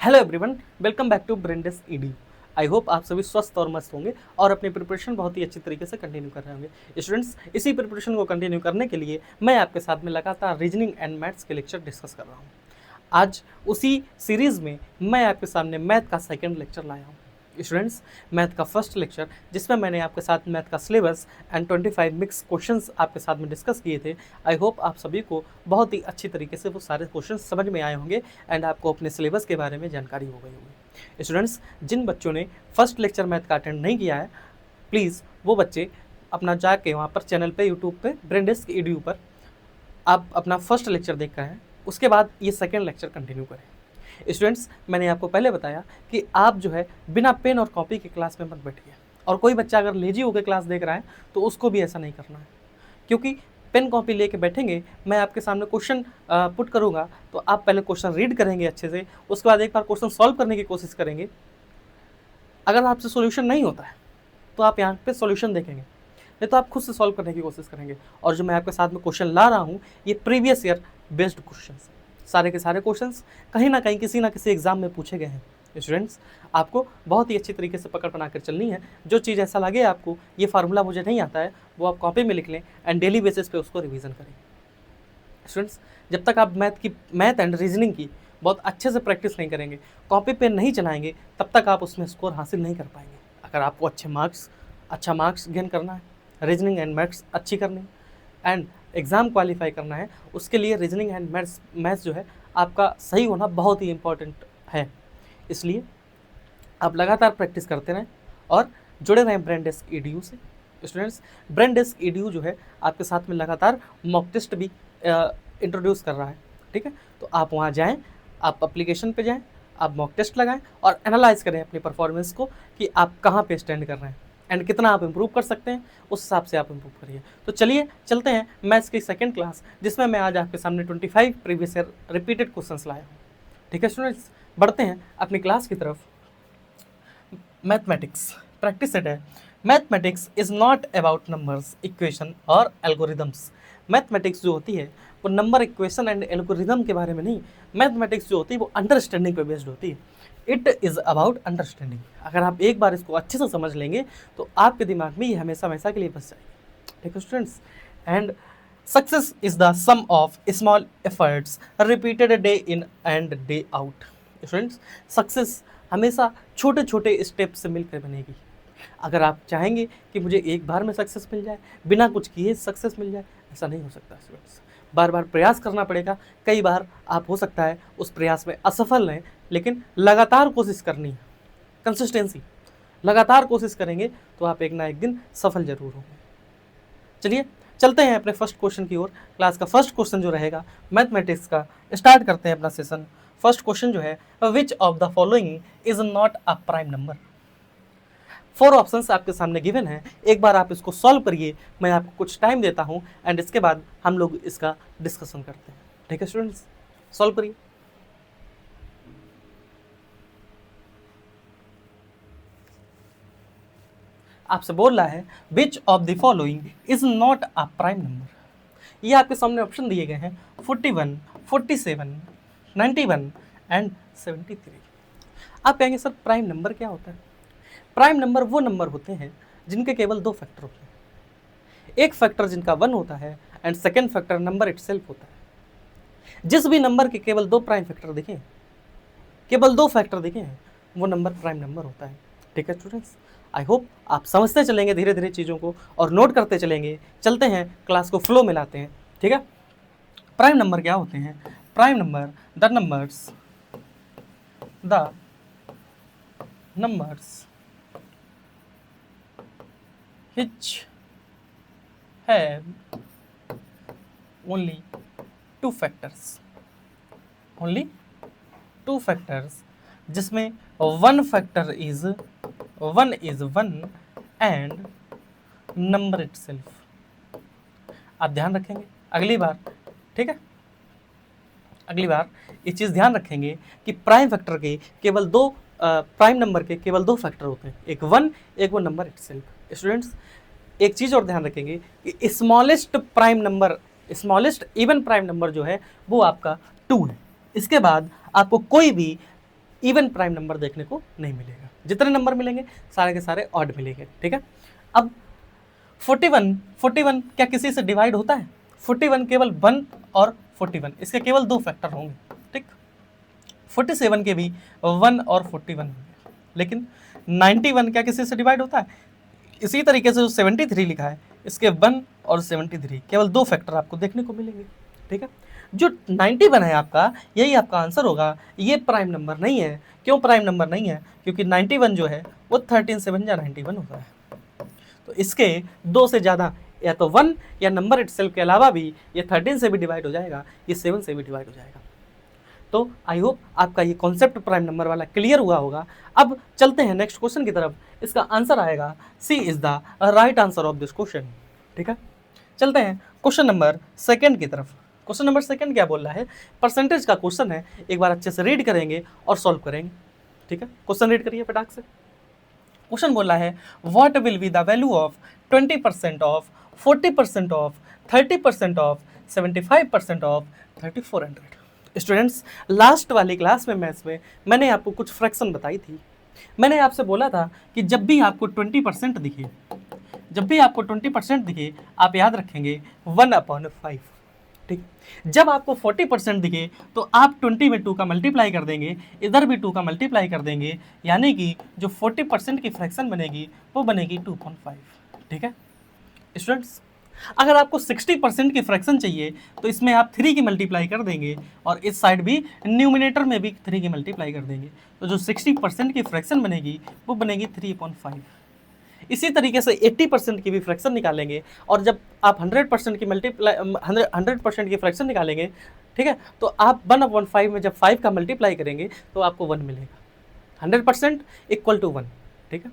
Hello everyone, welcome back to ब्रेंडेस ईडी। I hope आप सभी स्वस्थ और मस्त होंगे और अपनी प्रिपरेशन बहुत ही अच्छी तरीके से कंटिन्यू कर रहे होंगे। स्टूडेंट्स, इसी प्रिपरेशन को कंटिन्यू करने के लिए मैं आपके साथ में लगातार रीजनिंग एंड मैथ्स के लेक्चर डिस्कस कर रहा हूँ। आज उसी सीरीज़ में मैं आपके सामने मैथ का सेकेंड लेक्चर लाया हूँ। स्टूडेंट्स, मैथ का फर्स्ट लेक्चर जिसमें मैंने आपके साथ मैथ का सिलेबस एंड 25 मिक्स क्वेश्चंस आपके साथ में डिस्कस किए थे। आई होप आप सभी को बहुत ही अच्छी तरीके से वो सारे क्वेश्चंस समझ में आए होंगे एंड आपको अपने सिलेबस के बारे में जानकारी हो गई होगी। स्टूडेंट्स, जिन बच्चों ने फर्स्ट लेक्चर मैथ का अटेंड नहीं किया है, प्लीज़ वो बच्चे अपना जाके वहाँ पर चैनल पे यूट्यूब पे ब्रेंडेस ईडीयू पर आप अपना फर्स्ट लेक्चर देख कर आएँ, उसके बाद ये सेकेंड लेक्चर कंटिन्यू करें। स्टूडेंट्स, मैंने आपको पहले बताया कि आप जो है बिना पेन और कॉपी के क्लास में मत बैठिए, और कोई बच्चा अगर लेजी होकर क्लास देख रहा है तो उसको भी ऐसा नहीं करना है, क्योंकि पेन कॉपी लेके बैठेंगे, मैं आपके सामने क्वेश्चन पुट करूँगा तो आप पहले क्वेश्चन रीड करेंगे अच्छे से, उसके बाद एक बार क्वेश्चन सॉल्व करने की कोशिश करेंगे। अगर आपसे सोल्यूशन नहीं होता है तो आप यहाँ पे सोल्यूशन देखेंगे, नहीं तो आप खुद से सॉल्व करने की कोशिश करेंगे। और जो मैं आपके साथ में क्वेश्चन ला रहा हूँ ये प्रीवियस ईयर बेस्ड क्वेश्चन, सारे के सारे क्वेश्चंस कहीं ना कहीं किसी ना किसी एग्जाम में पूछे गए हैं। स्टूडेंट्स, आपको बहुत ही अच्छी तरीके से पकड़ बनाकर चलनी है। जो चीज़ ऐसा लगे आपको ये फार्मूला मुझे नहीं आता है, वो आप कॉपी में लिख लें एंड डेली बेसिस पे उसको रिवीजन करें। स्टूडेंट्स, जब तक आप मैथ एंड रीजनिंग की बहुत अच्छे से प्रैक्टिस नहीं करेंगे, कॉपी पेन नहीं चलाएंगे, तब तक आप उसमें स्कोर हासिल नहीं कर पाएंगे। अगर आपको अच्छा मार्क्स गेन करना है, रीजनिंग एंड मैथ्स अच्छी करनी है एंड एग्ज़ाम क्वालिफाई करना है, उसके लिए रीजनिंग एंड मैथ्स जो है आपका सही होना बहुत ही इम्पॉर्टेंट है। इसलिए आप लगातार प्रैक्टिस करते रहें और जुड़े रहें ब्रेंडेस ईडीयू से। स्टूडेंट्स, ब्रेंडेस ईडीयू जो है आपके साथ में लगातार मॉक टेस्ट भी इंट्रोड्यूस कर रहा है, ठीक है। तो आप वहाँ जाएँ, आप एप्लीकेशन पे जाएँ, आप मॉक टेस्ट लगाएँ और एनालाइज करें अपनी परफॉर्मेंस को कि आप कहाँ पे स्टैंड कर रहे हैं एंड कितना आप इम्प्रूव कर सकते हैं, उस हिसाब से आप इम्प्रूव करिए। तो चलिए चलते हैं मैथ्स की सेकंड क्लास, जिसमें मैं आज आपके सामने 25 प्रीवियस ईयर रिपीटेड क्वेश्चंस लाया हूँ, ठीक है। स्टूडेंट्स, बढ़ते हैं अपनी क्लास की तरफ। मैथमेटिक्स प्रैक्टिस सेट है। Mathematics is not about numbers, equation और एल्गोरिदम्स। मैथमेटिक्स जो होती है वो नंबर, इक्वेशन एंड एल्गोरिदम के बारे में नहीं। मैथमेटिक्स जो होती है वो अंडरस्टैंडिंग पे बेस्ड होती है। It is about understanding. अगर आप एक बार इसको अच्छे से समझ लेंगे तो आपके दिमाग में ये हमेशा हमेशा के लिए बस जाएगी, ठीक है students. And success is the sum of small efforts repeated day in and day out. Students, success हमेशा छोटे छोटे स्टेप से मिलकर बनेगी। अगर आप चाहेंगे कि मुझे एक बार में सक्सेस मिल जाए, बिना कुछ किए सक्सेस मिल जाए, ऐसा नहीं हो सकता स्टूडेंट्स। बार बार प्रयास करना पड़ेगा। कई बार आप हो सकता है उस प्रयास में असफल रहें, लेकिन लगातार कोशिश करनी है, कंसिस्टेंसी। लगातार कोशिश करेंगे तो आप एक ना एक दिन सफल जरूर होंगे। चलिए चलते हैं अपने फर्स्ट क्वेश्चन की ओर। क्लास का फर्स्ट क्वेश्चन जो रहेगा मैथमेटिक्स का, स्टार्ट करते हैं अपना सेशन। फर्स्ट क्वेश्चन जो है, which of the following is not a prime number. 4 options आपके सामने गिवन है। एक बार आप इसको सॉल्व करिए, मैं आपको कुछ टाइम देता हूं एंड इसके बाद हम लोग इसका डिस्कशन करते हैं, ठीक है स्टूडेंट्स। सॉल्व करिए। आपसे बोल रहा है which of the following is not a prime number. ये आपके सामने ऑप्शन दिए गए हैं 41, 47, 91 एंड 73। आप कहेंगे सर प्राइम नंबर क्या होता है? प्राइम नंबर वो नंबर होते हैं जिनके केवल 2 फैक्टर होते हैं। एक फैक्टर जिनका 1 होता है and second factor number itself होता है। जिस भी नंबर के केवल 2 प्राइम फैक्टर दिखे, केवल 2 फैक्टर दिखे हैं, वो नंबर प्राइम नंबर होता है, ठीक है स्टूडेंट्स। आई होप आप समझते चलेंगे धीरे धीरे चीज़ों को और नोट करते चलेंगे। चलते हैं क्लास को फ्लो में लाते हैं, ठीक है। प्राइम नंबर क्या होते हैं? Prime number the numbers which have only 2 factors, only 2 factors, जिसमें one factor is 1 and number itself। आप ध्यान रखेंगे अगली बार, ठीक है, अगली बार ये चीज़ ध्यान रखेंगे कि प्राइम फैक्टर के केवल 2 प्राइम नंबर के केवल 2 फैक्टर होते हैं, एक 1, एक वो नंबर इटसेल्फ। स्टूडेंट्स, एक चीज़ और ध्यान रखेंगे कि smallest prime number, smallest even prime number जो है वो आपका 2 है। इसके बाद आपको कोई भी इवन प्राइम नंबर देखने को नहीं मिलेगा। जितने नंबर मिलेंगे सारे के सारे ऑड मिलेंगे, ठीक है। अब 41 क्या किसी से डिवाइड होता है? 41 केवल 1 और 41 इसके केवल 2 फैक्टर होंगे, ठीक। 47 के भी 1 और 41 होंगे, लेकिन 91 क्या किसी से डिवाइड होता है? इसी तरीके से जो 73 लिखा है इसके 1 और 73 केवल 2 फैक्टर आपको देखने को मिलेंगे, ठीक है। जो 91 है आपका, यही आपका आंसर होगा। ये प्राइम नंबर नहीं है। क्यों प्राइम नंबर नहीं है? क्योंकि 91 जो है वो 13 से 1 या 91 होता है। तो इसके 2 से ज़्यादा या तो 1 या नंबर इटसेल्फ के अलावा भी ये 13 से भी डिवाइड हो जाएगा, ये 7 से भी डिवाइड हो जाएगा। तो आई होप आपका ये कॉन्सेप्ट प्राइम नंबर वाला क्लियर हुआ होगा। अब चलते हैं नेक्स्ट क्वेश्चन की तरफ। इसका आंसर आएगा C is the right answer of this question, ठीक है। चलते हैं क्वेश्चन नंबर 2 की तरफ। क्वेश्चन नंबर 2 क्या बोल रहा है? परसेंटेज का क्वेश्चन है, एक बार अच्छे से रीड करेंगे और सॉल्व करेंगे, ठीक है। क्वेश्चन रीड करिए फटाक से। क्वेश्चन बोला है what will be the value of 20% of, 40% of, 30% of, 75% of 3400। Students, last वाली क्लास में मैथ्स में मैंने आपको कुछ फ्रैक्शन बताई थी। मैंने आपसे बोला था कि जब भी आपको 20% दिखे, जब भी आपको 20% दिखे, आप याद रखेंगे 1/5, ठीक। जब आपको 40% दिखे तो आप 20 में 2 का मल्टीप्लाई कर देंगे, इधर भी 2 का मल्टीप्लाई कर देंगे, यानी कि जो 40% की फ्रैक्शन बनेगी वो बनेगी 2.5, ठीक है। स्टूडेंट्स, अगर आपको 60% की फ्रैक्शन चाहिए तो इसमें आप 3 की मल्टीप्लाई कर देंगे और इस साइड भी न्यूमिनेटर में भी 3 की मल्टीप्लाई कर देंगे, तो जो 60% की फ्रैक्शन बनेगी वो बनेगी 3/5। इसी तरीके से 80% की भी फ्रैक्शन निकालेंगे और जब आप 100% की मल्टीप्लाई 100% की फ्रैक्शन निकालेंगे, ठीक है, तो आप 1/5 में जब 5 का मल्टीप्लाई करेंगे तो आपको 1 मिलेगा। 100% इक्वल टू 1, ठीक है।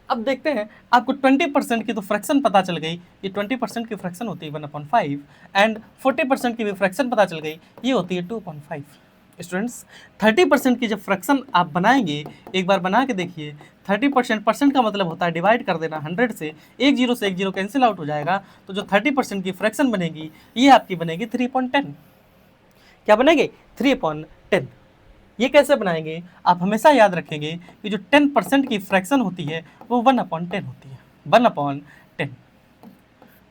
अब देखते हैं, आपको 20% की तो फ्रैक्शन पता चल गई, ये 20% की फ्रैक्शन होती है 1/5 एंड 40% की भी फ्रैक्शन पता चल गई, ये होती है 2.5। स्टूडेंट्स, 30% की जब फ्रैक्शन आप बनाएंगे, एक बार बना के देखिए। 30% का मतलब होता है डिवाइड कर देना 100 से, एक जीरो से एक जीरो कैंसिल आउट हो जाएगा, तो जो 30% की फ्रैक्शन बनेगी ये आपकी बनेगी 3.10। क्या बनेगी? 3/10। ये कैसे बनाएंगे? आप हमेशा याद रखेंगे कि जो 10% की फ्रैक्शन होती है वो 1/10 होती है। 1/10,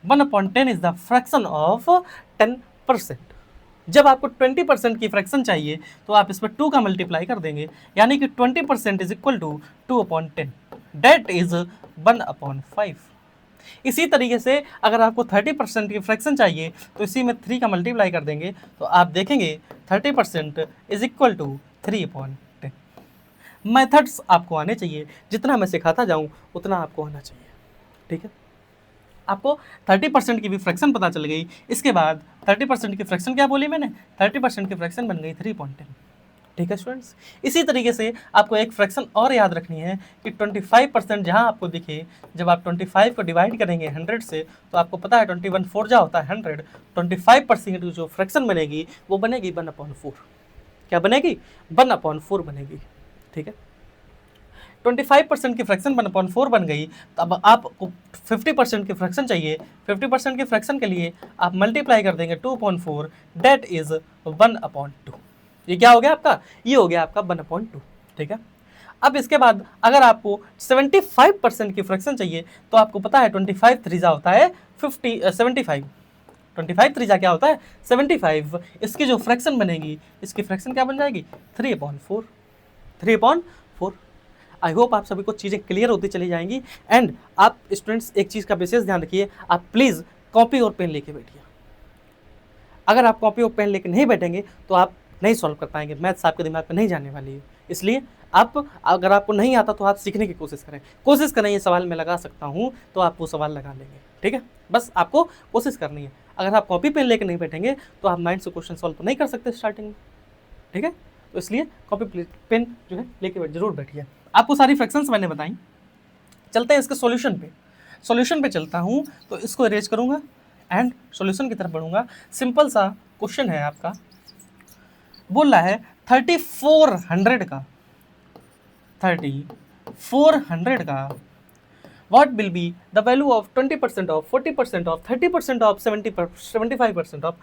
1/10 इज द फ्रैक्शन ऑफ 10%। जब आपको 20% की फ्रैक्शन चाहिए तो आप इस पर 2 का मल्टीप्लाई कर देंगे, यानी कि 20% is equal to 2/10, that is 1/5। इसी तरीके से अगर आपको 30% की फ्रैक्शन चाहिए तो इसी में 3 का मल्टीप्लाई कर देंगे, तो आप देखेंगे 30% इज इक्वल टू 3/10। मेथड्स आपको आने चाहिए, जितना मैं सिखाता जाऊँ उतना आपको आना चाहिए, ठीक है। आपको 30% की भी फ्रैक्शन पता चल गई, इसके बाद 30% की फ्रैक्शन क्या बोली मैंने? 30% की फ्रैक्शन बन गई 3/10, ठीक है स्टूडेंट्स। इसी तरीके से आपको एक फ्रैक्शन और याद रखनी है कि 25% जहाँ आपको दिखे, जब आप 25 को डिवाइड करेंगे 100 से तो आपको पता है 21 4 जा होता है 100, 25% की जो फ्रैक्शन बनेगी वो बनेगी 1/4। क्या बनेगी? 1/4 बनेगी, ठीक है। 25% की फ्रैक्शन 1/4 बन गई, तो अब आपको 50% की फ्रैक्शन चाहिए। 50% की फ्रैक्शन के लिए आप मल्टीप्लाई कर देंगे 2/4, डेट इज 1/2। ये क्या हो गया आपका? ये हो गया आपका 1/2, ठीक है। अब इसके बाद अगर आपको 75% की फ्रैक्शन चाहिए तो आपको पता है 25 3 होता है 75, 25 3 क्या होता है 75। इसकी जो फ्रैक्शन बनेगी, इसकी फ्रैक्शन क्या बन जाएगी? 3/4, 3/4। आई होप आप सभी को चीज़ें क्लियर होती चली जाएंगी। एंड आप स्टूडेंट्स एक चीज़ का विशेष ध्यान रखिए, आप प्लीज़ कॉपी और पेन लेके बैठिए। अगर आप कॉपी और पेन लेके नहीं बैठेंगे तो आप नहीं सॉल्व कर पाएंगे, मैथ्स आपके दिमाग में नहीं जाने वाली है। इसलिए आप, अगर आपको नहीं आता तो आप सीखने की कोशिश करें, ये सवाल मैं लगा सकता हूँ तो आप वो सवाल लगा लेंगे, ठीक है। बस आपको कोशिश करनी है। अगर आप कॉपी पेन लेके नहीं बैठेंगे तो आप माइंड से क्वेश्चन सॉल्व तो नहीं कर सकते स्टार्टिंग में, ठीक है। तो इसलिए कॉपी पेन जो है लेके जरूर बैठिए। आपको सारी फ्रैक्शंस मैंने बताई। चलते हैं इसके सॉल्यूशन पे चलता हूँ, तो इसको अरेंज करूँगा एंड सॉल्यूशन की तरफ बढ़ूँगा। सिंपल सा क्वेश्चन है आपका, बोल रहा है 3400 का what will be the value of 20% of, 40% of, 30% of, 75% of.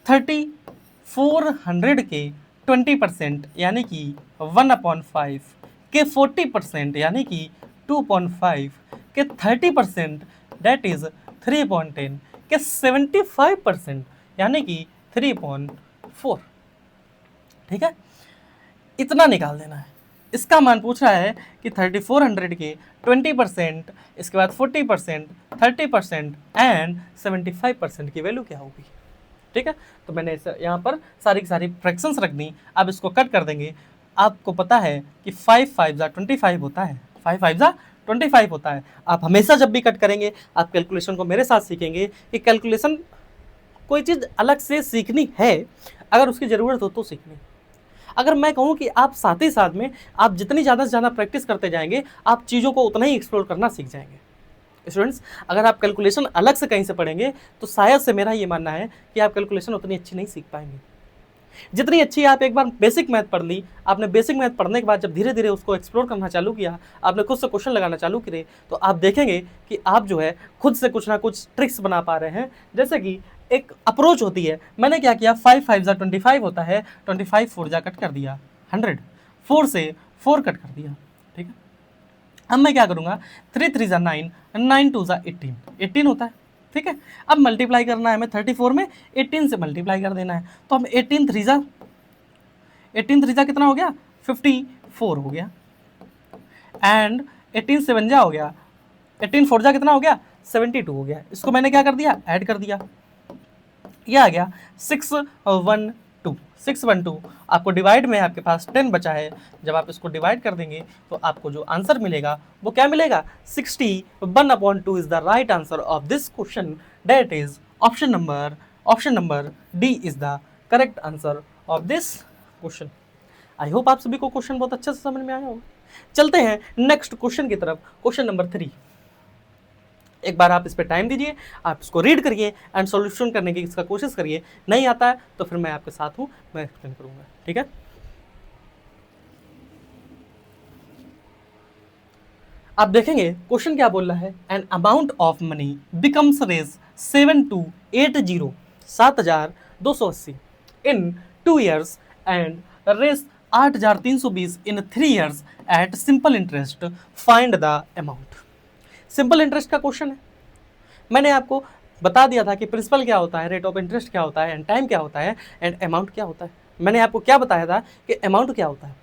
3400 के 20% यानी कि 1/5, के 40% यानी कि 2.5, के 30% डेट इज 3.10, के 75% यानी कि 3.4। ठीक है, इतना निकाल देना है। इसका मान पूछ रहा है कि 3400 के 20%, इसके बाद 40%, 30% एंड 75% की वैल्यू क्या होगी। ठीक है, तो मैंने यहाँ पर सारी की सारी फ्रैक्शंस रख दी। अब इसको कट कर देंगे। आपको पता है कि 5 5 जा 25 होता है, 5 5 जा 25 होता है। आप हमेशा जब भी कट करेंगे, आप कैलकुलेशन को मेरे साथ सीखेंगे कि कैलकुलेशन कोई चीज़ अलग से सीखनी है, अगर उसकी ज़रूरत हो तो सीखनी। अगर मैं कहूँ कि आप साथ ही साथ में आप जितनी ज़्यादा से ज़्यादा प्रैक्टिस करते जाएंगे, आप चीज़ों को उतना ही एक्सप्लोर करना सीख जाएंगे। स्टूडेंट्स, अगर आप कैलकुलेशन अलग से कहीं से पढ़ेंगे तो शायद से मेरा ये मानना है कि आप कैलकुलेशन उतनी अच्छी नहीं सीख पाएंगे जितनी अच्छी आप एक बार बेसिक मैथ पढ़ ली। आपने बेसिक मैथ पढ़ने के बाद जब धीरे धीरे उसको एक्सप्लोर करना चालू किया, आपने खुद से क्वेश्चन लगाना चालू किए, तो आप देखेंगे कि आप जो है खुद से कुछ ना कुछ ट्रिक्स बना पा रहे हैं। जैसे कि एक अप्रोच होती है, मैंने क्या किया, 5 5 जा 25 होता है, 25 4 जा कट कर दिया 100, 4 से 4 कट कर दिया। ठीक है, अब मैं क्या करूँगा, 3 3 जा 9, 9 2 जा 18, 18 होता है। ठीक है, अब मल्टीप्लाई करना है हमें 34 में, 18 से मल्टीप्लाई कर देना है। तो हम 18 3 जा कितना हो गया, 54 हो गया, एंड 18 7 जा हो गया, 18 4 जा कितना हो गया, 72 हो गया। इसको मैंने क्या कर दिया, ऐड कर दिया, ये आ गया 612, 612। आपको डिवाइड में आपके पास 10 बचा है, जब आप इसको डिवाइड कर देंगे तो आपको जो आंसर मिलेगा वो क्या मिलेगा, 61/2 is the right answer of this question, that is option number D is the correct answer of this question. I hope आप सभी को क्वेश्चन बहुत अच्छे से समझ में आया होगा। चलते हैं नेक्स्ट क्वेश्चन की तरफ, क्वेश्चन नंबर 3। एक बार आप इस पर टाइम दीजिए, आप इसको रीड करिए एंड सॉल्यूशन करने की इसका कोशिश करिए। नहीं आता है तो फिर मैं आपके साथ हूं, मैं एक्सप्लेन करूंगा। ठीक है, आप देखेंगे क्वेश्चन क्या बोल रहा है, an amount of money becomes Rs 7280, 7280 in 2 years and Rs 8320 in 3 years at simple interest, find the amount. Simple interest का क्वेश्चन है। मैंने आपको बता दिया था कि प्रिंसिपल क्या होता है, रेट ऑफ इंटरेस्ट क्या होता है, एंड टाइम क्या होता है, एंड अमाउंट क्या होता है। मैंने आपको क्या बताया था कि अमाउंट क्या होता है।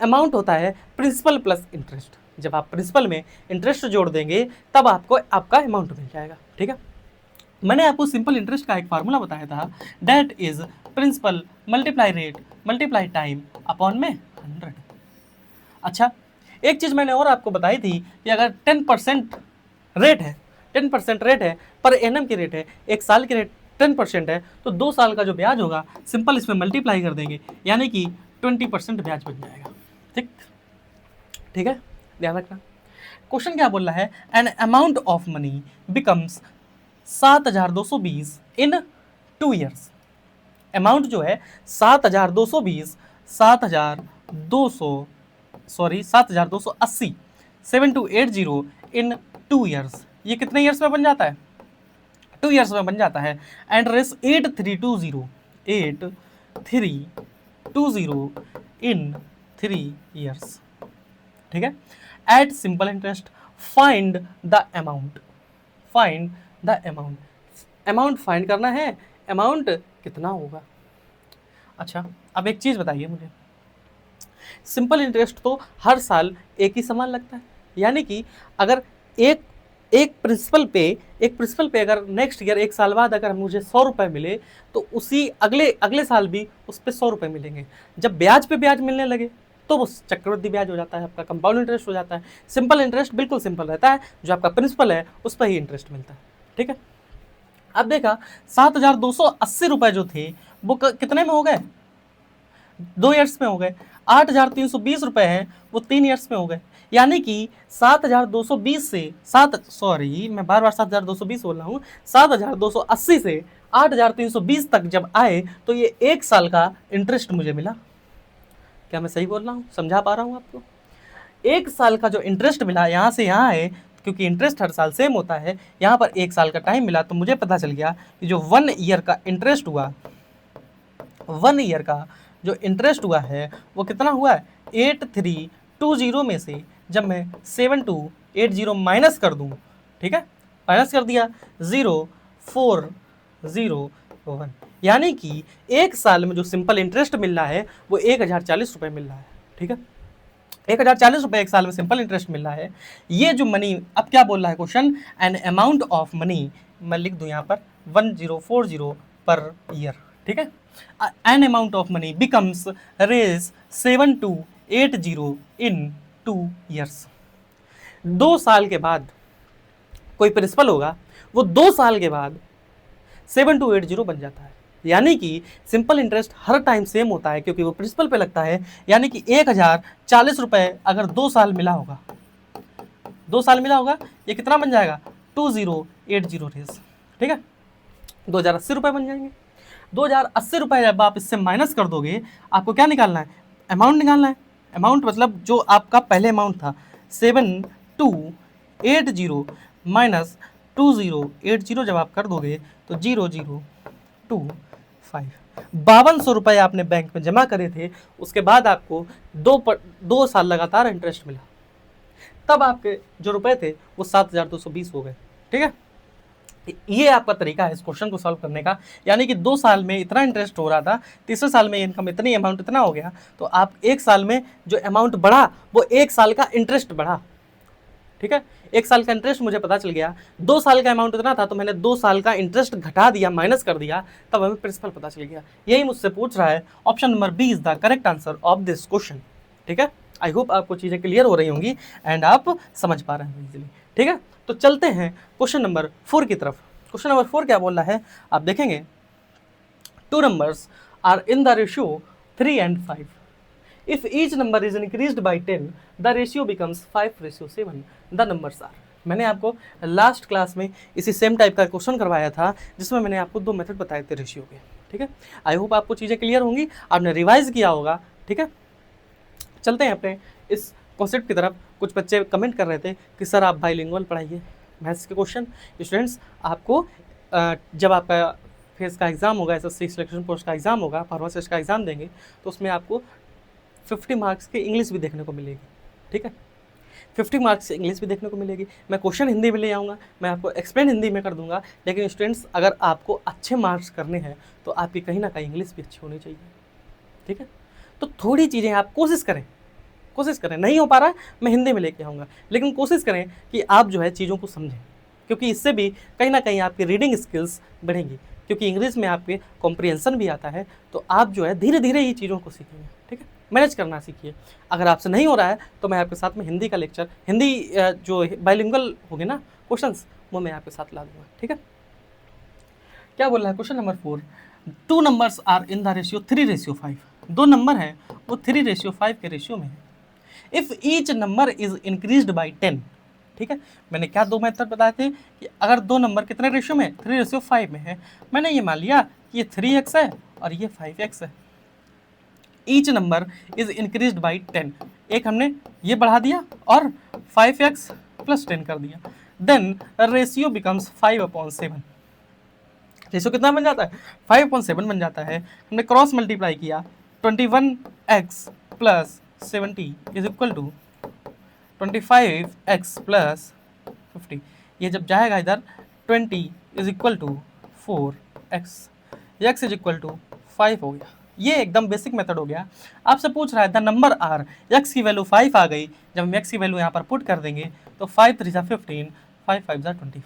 अमाउंट होता है प्रिंसिपल प्लस इंटरेस्ट। जब आप प्रिंसिपल में इंटरेस्ट जोड़ देंगे तब आपको आपका अमाउंट मिल जाएगा। ठीक है, मैंने आपको सिंपल इंटरेस्ट का एक फार्मूला बताया था, that is principal multiply rate multiply time upon में 100। अच्छा, एक चीज़ मैंने और आपको बताई थी कि अगर 10% रेट है, 10% रेट है, पर एनम की रेट है, एक साल की रेट 10% है, तो 2 साल का जो ब्याज होगा सिंपल इसमें मल्टीप्लाई कर देंगे, यानी कि 20% ब्याज बन जाएगा। ठीक है, ध्यान रखना। क्वेश्चन क्या बोल रहा है, an amount of money becomes 7220 in 2 years। Amount जो है 7220, 7280 7280 इन 2 years, ये कितने ईयर्स में बन जाता है, 2 years में बन जाता है। And Rs 8320 in 3 years। ठीक है, at simple interest find the amount, amount फाइंड करना है, अमाउंट कितना होगा। अच्छा, अब एक चीज़ बताइए मुझे, सिंपल इंटरेस्ट तो हर साल एक ही समान लगता है, यानी कि अगर एक प्रिंसिपल पे अगर नेक्स्ट ईयर 1 साल बाद अगर मुझे 100 रुपये मिले तो उसी अगले साल भी उस पर 100 रुपये मिलेंगे। जब ब्याज पे ब्याज मिलने लगे तो वो चक्रवृद्धि ब्याज हो जाता है, आपका कंपाउंड इंटरेस्ट हो जाता है। सिंपल इंटरेस्ट बिल्कुल सिंपल रहता है, जो आपका प्रिंसिपल है उस पर ही इंटरेस्ट मिलता है। ठीक है, अब देखा 7280 रुपये जो थे वो कितने में हो गए, 2 years में हो गए। 8320 रुपये हैं वो 3 years में हो गए, यानी कि 7220 से मैं बार 7220 बोल रहा हूँ, 7280 से 8320 तक जब आए तो ये 1 साल का इंटरेस्ट मुझे मिला। क्या मैं सही बोल रहा हूँ, समझा पा रहा हूँ आपको। 1 साल का जो इंटरेस्ट मिला यहाँ से यहाँ है, क्योंकि इंटरेस्ट हर साल सेम होता है, यहाँ पर 1 साल का टाइम मिला, तो मुझे पता चल गया कि जो 1 year का इंटरेस्ट हुआ, 1 year का जो इंटरेस्ट हुआ है वो कितना हुआ है 8320 में से जब मैं 7280 माइनस कर दूँ, ठीक है, माइनस कर दिया 0401, यानी कि एक साल में जो सिंपल इंटरेस्ट मिल रहा है वो 1040 रुपये मिल रहा है, ठीक है, 1040 रुपये एक साल में सिंपल इंटरेस्ट मिल रहा है। ये जो मनी, अब क्या बोल रहा है question, N amount of money, मैं लिख दूं यहाँ पर 1040 पर ईयर, ठीक है, an amount of money becomes Rs 7280 in 2 years. 2 साल के बाद कोई प्रिंसिपल होगा, वो 2 साल के बाद 7280 बन जाता है, यानी कि सिंपल इंटरेस्ट हर टाइम सेम होता है क्योंकि वो प्रिंसिपल पे लगता है, यानी कि 1040 रुपये अगर 2 साल मिला होगा, 2 साल मिला होगा, ये कितना बन जाएगा 2080 रेस, ठीक है, 2080 रुपये बन जाएंगे। 2080 रुपये जब आप इससे माइनस कर दोगे, आपको क्या निकालना है, अमाउंट निकालना है। अमाउंट मतलब जो आपका पहले अमाउंट था 7280 माइनस 2080 जब आप कर दोगे तो 0025, 5200 रुपये आपने बैंक में जमा करे थे, उसके बाद आपको 2 साल लगातार इंटरेस्ट मिला, तब आपके जो रुपए थे वो 7220 हो गए, ठीक है। ये आपका तरीका है इस क्वेश्चन को सॉल्व करने का, यानी कि 2 साल में इतना इंटरेस्ट हो रहा था, तीसरे साल में इनकम इतनी अमाउंट इतना हो गया, तो आप 1 साल में जो अमाउंट बढ़ा वो 1 साल का इंटरेस्ट बढ़ा, ठीक है। 1 साल का इंटरेस्ट मुझे पता चल गया, 2 साल का अमाउंट इतना था तो मैंने 2 साल का इंटरेस्ट घटा दिया, माइनस कर दिया, तब हमें प्रिंसिपल पता चल गया। यही मुझसे पूछ रहा है, option number B is the correct answer of this question, ठीक है। आई होप आपको चीज़ें क्लियर हो रही होंगी एंड आप समझ पा रहे हैं इजीली, ठीक है। तो चलते हैं क्वेश्चन नंबर 4 की तरफ। क्वेश्चन नंबर 4 क्या बोल रहा है, आप देखेंगे, 2 numbers are in the ratio 3 and 5. If each number is increased by 10, the ratio becomes 5:7. The numbers are. मैंने आपको लास्ट क्लास में इसी सेम टाइप का क्वेश्चन करवाया था जिसमें मैंने आपको 2 मेथड बताए थे रेशियो के, ठीक है। आई होप आपको चीज़ें क्लियर होंगी, आपने रिवाइज किया होगा, ठीक है। चलते हैं अपने इस कॉन्सेप्ट की तरफ। कुछ बच्चे कमेंट कर रहे थे कि सर आप बाइलिंगुअल पढ़ाइए मैथ्स के क्वेश्चन। स्टूडेंट्स, आपको जब आपका फेस का एग्ज़ाम होगा, एसएससी सिलेक्शन पोस्ट का एग्ज़ाम होगा, फार्मासिस्ट का एग्ज़ाम देंगे, तो उसमें आपको 50 मार्क्स की इंग्लिश भी देखने को मिलेगी, ठीक है। 50 मार्क्स इंग्लिश भी देखने को मिलेगी। मैं क्वेश्चन हिंदी में ले आऊँगा, मैं आपको एक्सप्लेन हिंदी में कर दूंगा, लेकिन स्टूडेंट्स अगर आपको अच्छे मार्क्स करने हैं तो आपकी कहीं ना कहीं इंग्लिश भी अच्छी होनी चाहिए, ठीक है। तो थोड़ी चीज़ें आप कोशिश करें, नहीं हो पा रहा है मैं हिंदी में लेके आऊँगा, लेकिन कोशिश करें कि आप जो है चीज़ों को समझें, क्योंकि इससे भी कहीं ना कहीं आपकी रीडिंग स्किल्स बढ़ेंगी, क्योंकि इंग्लिश में आपके कॉम्प्रिहेंशन भी आता है, तो आप जो है धीरे धीरे ये चीज़ों को सीखेंगे, ठीक है। मैनेज करना सीखिए। अगर आपसे नहीं हो रहा है तो मैं आपके साथ में हिंदी का लेक्चर, हिंदी जो बाइलिंगुअल होगी ना क्वेश्चंस, वो मैं आपके साथ ला दूंगा, ठीक है। क्या बोल रहा है question number 4, 2 numbers are in the ratio 3:5। 2 number हैं वो 3:5 के रेशियो में है। If each number is increased by 10, ठीक है। मैंने क्या 2 मेथड बताए थे कि अगर 2 नंबर कितने रेशियो में, 3:5 में है, मैंने ये मान लिया कि ये 3x है और ये 5x है। Each number is increased by 10, एक हमने ये बढ़ा दिया और 5x + 10 कर दिया, देन रेशियो बिकम्स 5/7। रेशियो कितना बन जाता है, 5/7 बन जाता है। हमने क्रॉस मल्टीप्लाई किया, 21x + 70 is equal to 25x + 50। ये जब जाएगा इधर 20 is equal to 4x, x is equal to 5 हो गया। ये एकदम बेसिक मेथड हो गया। आपसे पूछ रहा है द नंबर आर, x की वैल्यू 5 आ गई, जब हम x की वैल्यू यहाँ पर पुट कर देंगे तो 5 3 15, 5 5 25।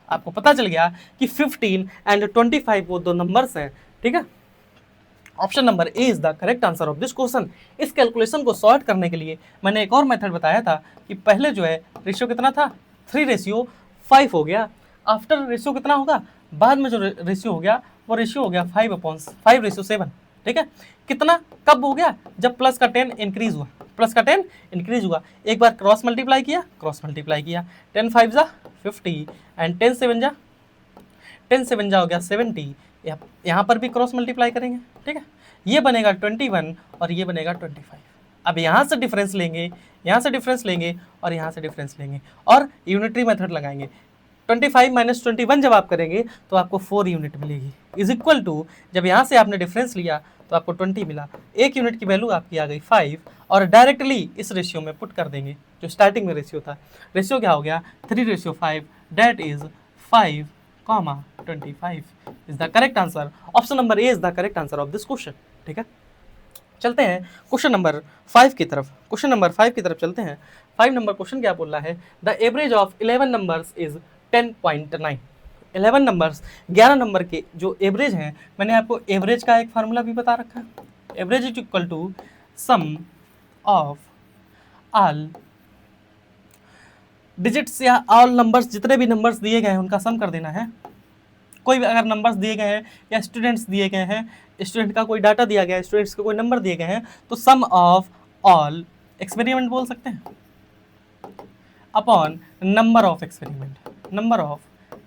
आपको पता चल गया कि 15 एंड 25 वो 2 नंबर्स हैं, ठीक है। Option number A is the correct answer of this question. इस कैलकुलेशन को सॉर्ट करने के लिए मैंने एक और मेथड बताया था कि पहले जो है रेशियो कितना था, 3:5 हो गया। आफ्टर रेशियो कितना होगा, बाद में जो रेशियो हो गया वो रेशियो हो गया 5/5:7, ठीक है। कितना कब हो गया, जब प्लस का 10 इंक्रीज हुआ, एक बार क्रॉस मल्टीप्लाई किया, 10 5 जा 50 एंड 10 7 जा हो गया 70। यहाँ पर भी क्रॉस मल्टीप्लाई करेंगे, ठीक है। ये बनेगा 21 और ये बनेगा 25। अब यहाँ से डिफरेंस लेंगे, यहाँ से डिफरेंस लेंगे और यहाँ से डिफरेंस लेंगे और यूनिटरी मेथड लगाएंगे। 25 - 21 जब आप करेंगे तो आपको 4 यूनिट मिलेगी, इज इक्वल टू, जब यहाँ से आपने डिफरेंस लिया तो आपको 20 मिला। एक यूनिट की वैल्यू आपकी आ गई 5 और डायरेक्टली इस रेशियो में पुट कर देंगे जो स्टार्टिंग में रेशियो था। रेशियो क्या हो गया 3:5 that is 5,25 is the correct answer. Option number A is the correct answer of this question. ठीक है, चलते हैं क्वेश्चन नंबर 5 की तरफ। क्वेश्चन नंबर 5 की तरफ चलते हैं। 5 नंबर क्वेश्चन क्या बोल रहा है, the average of 11 numbers is 10.9। 11 numbers 11 number के जो एवरेज हैं, मैंने आपको एवरेज का एक फार्मूला भी बता रखा है। Average is equal to sum of all digits या ऑल नंबर्स, जितने भी नंबर्स दिए गए हैं उनका सम कर देना है। कोई भी अगर नंबर्स दिए गए हैं या स्टूडेंट्स दिए गए हैं, स्टूडेंट का कोई डाटा दिया गया है, स्टूडेंट्स के कोई नंबर दिए गए हैं, तो सम ऑफ ऑल एक्सपेरिमेंट बोल सकते हैं upon number of experiment. Number of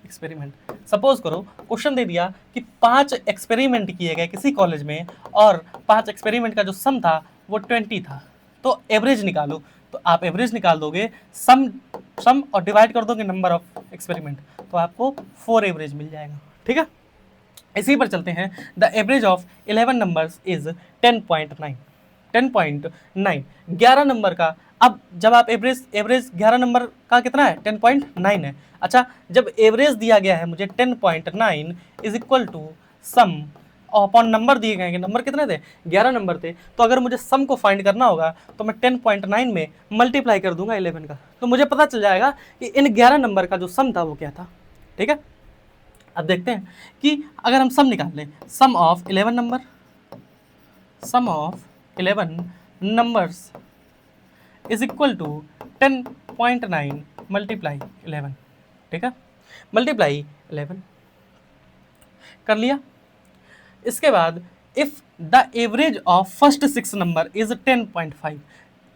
experiment, suppose करो क्वेश्चन दे दिया कि 5 एक्सपेरिमेंट किए गए किसी कॉलेज में और 5 एक्सपेरिमेंट का जो सम था वो 20 था, तो एवरेज निकालो। तो आप एवरेज निकाल दोगे सम और डिवाइड कर दोगे नंबर ऑफ एक्सपेरिमेंट, तो आपको 4 एवरेज मिल जाएगा। ठीक है, इसी पर चलते हैं। The average of 11 numbers is 10.9। 10.9 11 number का, अब जब आप एवरेज 11 नंबर का कितना है 10.9 है। अच्छा, जब एवरेज दिया गया है मुझे 10.9 is equal to sum upon number दिए गए हैं, नंबर कितने थे 11 नंबर थे, तो अगर मुझे सम को फाइंड करना होगा तो मैं 10.9 में मल्टीप्लाई कर दूंगा 11 का, तो मुझे पता चल जाएगा कि इन 11 नंबर का जो सम था वो क्या था। ठीक है, अब देखते हैं कि अगर हम सम निकाल लें, sum of 11 number, sum of 11 numbers is equal to 10.9 multiply 11। ठीक है, मल्टीप्लाई 11 कर लिया। इसके बाद if the average of first 6 number is 10.5,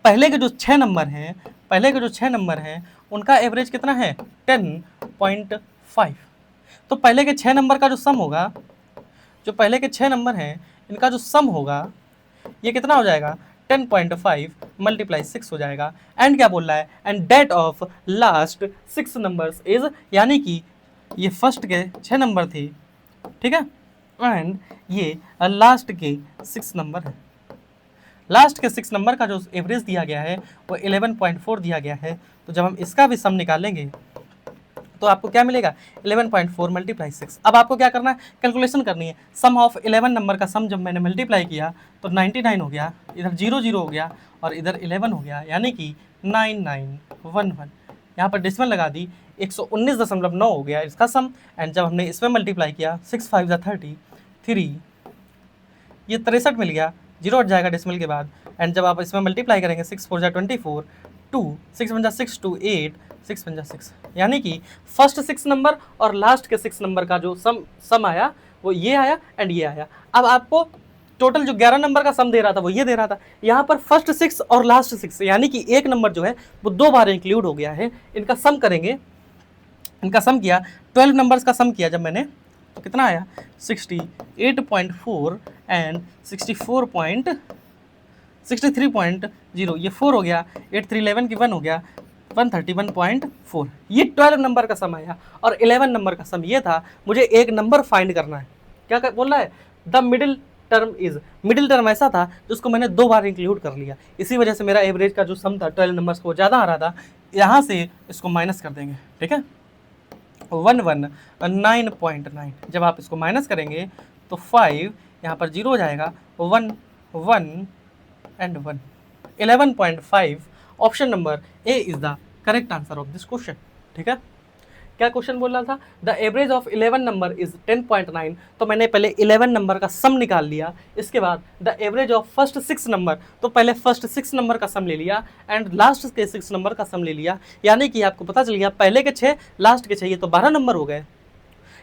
पहले के जो 6 नंबर हैं, पहले के जो 6 नंबर हैं उनका एवरेज कितना है 10.5, तो पहले के 6 नंबर का जो सम होगा, जो पहले के 6 नंबर हैं इनका जो सम होगा ये कितना हो जाएगा 10.5 मल्टीप्लाई 6 हो जाएगा। एंड क्या बोल रहा है, and that of last 6 numbers is, यानी कि ये फर्स्ट के 6 नंबर थे। ठीक है, एंड ये लास्ट के 6 नंबर है। लास्ट के 6 नंबर का जो एवरेज दिया गया है वो 11.4 दिया गया है, तो जब हम इसका भी सम निकालेंगे तो आपको क्या मिलेगा 11.4 मल्टीप्लाई 6। अब आपको क्या करना है, कैलकुलेशन करनी है। सम ऑफ 11 नंबर का सम जब मैंने मल्टीप्लाई किया तो 99 हो गया, इधर 00 हो गया और इधर 11 हो गया, यानी कि 9911। यहाँ पर डेसिमल लगा दी, 119.9 हो गया इसका सम। एंड जब हमने इसमें मल्टीप्लाई किया 6 5 30 3, ये 63 मिल गया, 0 हट जाएगा डेसिमल के बाद। एंड जब आप इसमें मल्टीप्लाई करेंगे 6 4 24, 2 6 1 6 2 8, 6 1 6, यानी कि फर्स्ट 6 नंबर और लास्ट के 6 नंबर का जो सम आया वो ये आया एंड ये आया। अब आपको टोटल जो 11 नंबर का सम दे रहा था वो ये दे रहा था, यहाँ पर फर्स्ट 6 और लास्ट 6, यानी कि एक नंबर जो है वो 2 बार इंक्लूड हो गया है। इनका सम करेंगे, इनका सम किया 12 नंबर्स का सम किया जब मैंने, तो कितना आया 68.4 एंड 63.0, ये 4 हो गया, 8 3 11 की 1 हो गया, 131.4। ये 12 नंबर का सम आया और 11 नंबर का सम ये था। मुझे एक नंबर फाइंड करना है, क्या बोल रहा है, the middle term is, middle term ऐसा था जिसको मैंने 2 बार इंक्लूड कर लिया, इसी वजह से मेरा एवरेज का जो सम था 12 नंबर्स को ज़्यादा आ रहा था। यहाँ से इसको माइनस कर देंगे, ठीक है, 119.9। जब आप इसको माइनस करेंगे तो 5 यहाँ पर 0 हो जाएगा, 1 1 and 1, 11.5। Option number A is the correct answer of this question. ठीक है, क्या क्वेश्चन बोल रहा था, the average of 11 number is 10.9, तो मैंने पहले 11 नंबर का सम निकाल लिया। इसके बाद the average of first 6 number, तो पहले फर्स्ट 6 नंबर का सम ले लिया एंड लास्ट के 6 नंबर का सम ले लिया, यानी कि आपको पता चल गया पहले के 6 लास्ट के 6, ये तो 12 नंबर हो गए।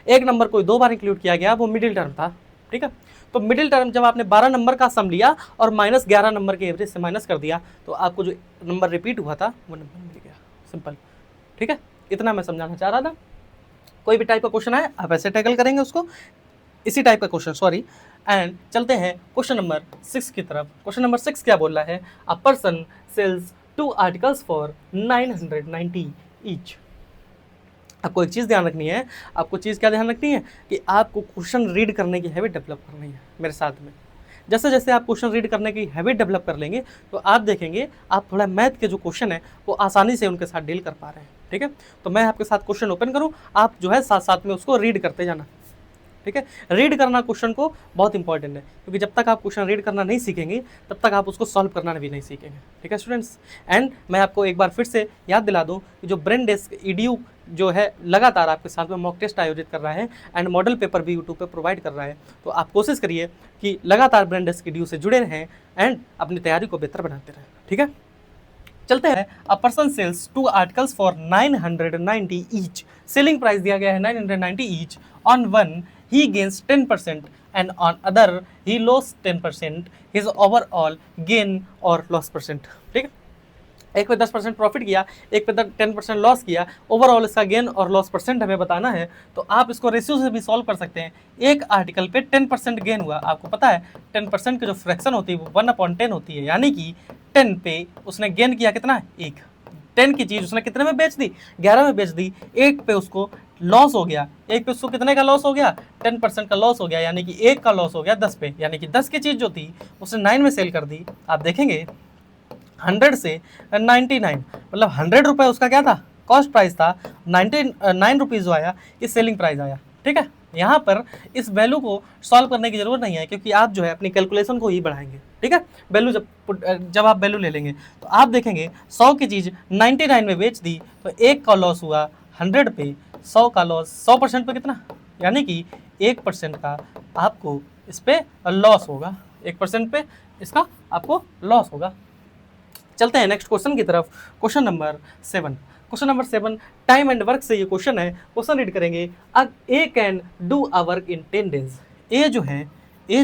एक नंबर को 2 बार इंक्लूड किया गया, वो मिडिल टर्म था। ठीक है, तो मिडिल टर्म जब आपने 12 नंबर का सम लिया और माइनस 11 नंबर के एवरेज से माइनस कर दिया, तो आपको जो नंबर रिपीट हुआ था वो नंबर मिल गया, सिंपल। ठीक है, इतना मैं समझाना चाह रहा था। कोई भी टाइप का क्वेश्चन आए आप ऐसे टैकल करेंगे उसको, इसी टाइप का क्वेश्चन, सॉरी। एंड चलते हैं क्वेश्चन नंबर 6 की तरफ। क्वेश्चन नंबर 6 क्या बोल रहा है, a person sells 2 articles for 990 each. आपको एक चीज़ ध्यान रखनी है, आपको चीज़ क्या ध्यान रखनी है कि आपको क्वेश्चन रीड करने की हैबिट डेवलप करनी है मेरे साथ में। जैसे जैसे आप क्वेश्चन रीड करने की हैबिट डेवलप कर लेंगे तो आप देखेंगे आप थोड़ा मैथ के जो क्वेश्चन है वो आसानी से उनके साथ डील कर पा रहे हैं। ठीक है, तो मैं आपके साथ क्वेश्चन ओपन करूँ, आप जो है साथ साथ में उसको रीड करते जाना। ठीक है, रीड करना क्वेश्चन को बहुत इंपॉर्टेंट है, क्योंकि जब तक आप क्वेश्चन रीड करना नहीं सीखेंगे तब तक आप उसको सॉल्व करना भी नहीं सीखेंगे। ठीक है स्टूडेंट्स, एंड मैं आपको एक बार फिर से याद दिला दूं कि जो ब्रेन डेस्क ईडीयू जो है लगातार आपके साथ में मॉक टेस्ट आयोजित कर रहा है एंड मॉडल पेपर भी यूट्यूब पे प्रोवाइड कर रहा है, तो आप कोशिश करिए कि लगातार ब्रेन डेस्क ईडीयू से जुड़े रहें एंड अपनी तैयारी को बेहतर बनाते रहें। ठीक है, चलते हैं। A person sells 2 articles for 990 each, selling price दिया गया है 990 each. On one he gains 10% and on other he lost 10%, his overall gain or loss percent। ठीक है, एक पे 10% प्रॉफिट किया, एक पे 10% लॉस किया, ओवरऑल इसका गेन और लॉस परसेंट हमें बताना है। तो आप इसको रेशियो से भी सॉल्व कर सकते हैं। एक आर्टिकल पे 10% गेन हुआ, आपको पता है 10% की जो फ्रैक्शन होती है वो 1/10 होती है, यानी कि 10 पे उसने गेन किया कितना, 1। 10 की चीज़ उसने कितने में बेच दी, 11 में बेच दी। एक पे उसको लॉस हो गया, एक पे उसको कितने का लॉस हो गया, 10% का लॉस हो गया, यानी कि एक का लॉस हो गया 10 पे, यानी कि 10 की चीज़ जो थी उसने 9 में सेल कर दी। आप देखेंगे 100 से 99, मतलब 100 रुपये उसका क्या था, कॉस्ट प्राइस था, 99 रुपीज़ जो आया ये सेलिंग प्राइस आया। ठीक है, यहाँ पर इस वैल्यू को सॉल्व करने की जरूरत नहीं है, क्योंकि आप जो है अपनी कैलकुलेशन को ही बढ़ाएंगे। ठीक है, वैल्यू जब आप वैल्यू ले लेंगे तो आप देखेंगे 100 की चीज़ 99 में बेच दी तो एक का लॉस हुआ 100 पे, 100 का लॉस 100% पे कितना, यानी कि 1% का आपको इस पर लॉस होगा, 1% पे इसका आपको लॉस होगा। चलते हैं नेक्स्ट क्वेश्चन की तरफ, question number 7। Question number 7 time and work से ये क्वेश्चन है। क्वेश्चन रीड करेंगे, A can do a work in 10 days. A जो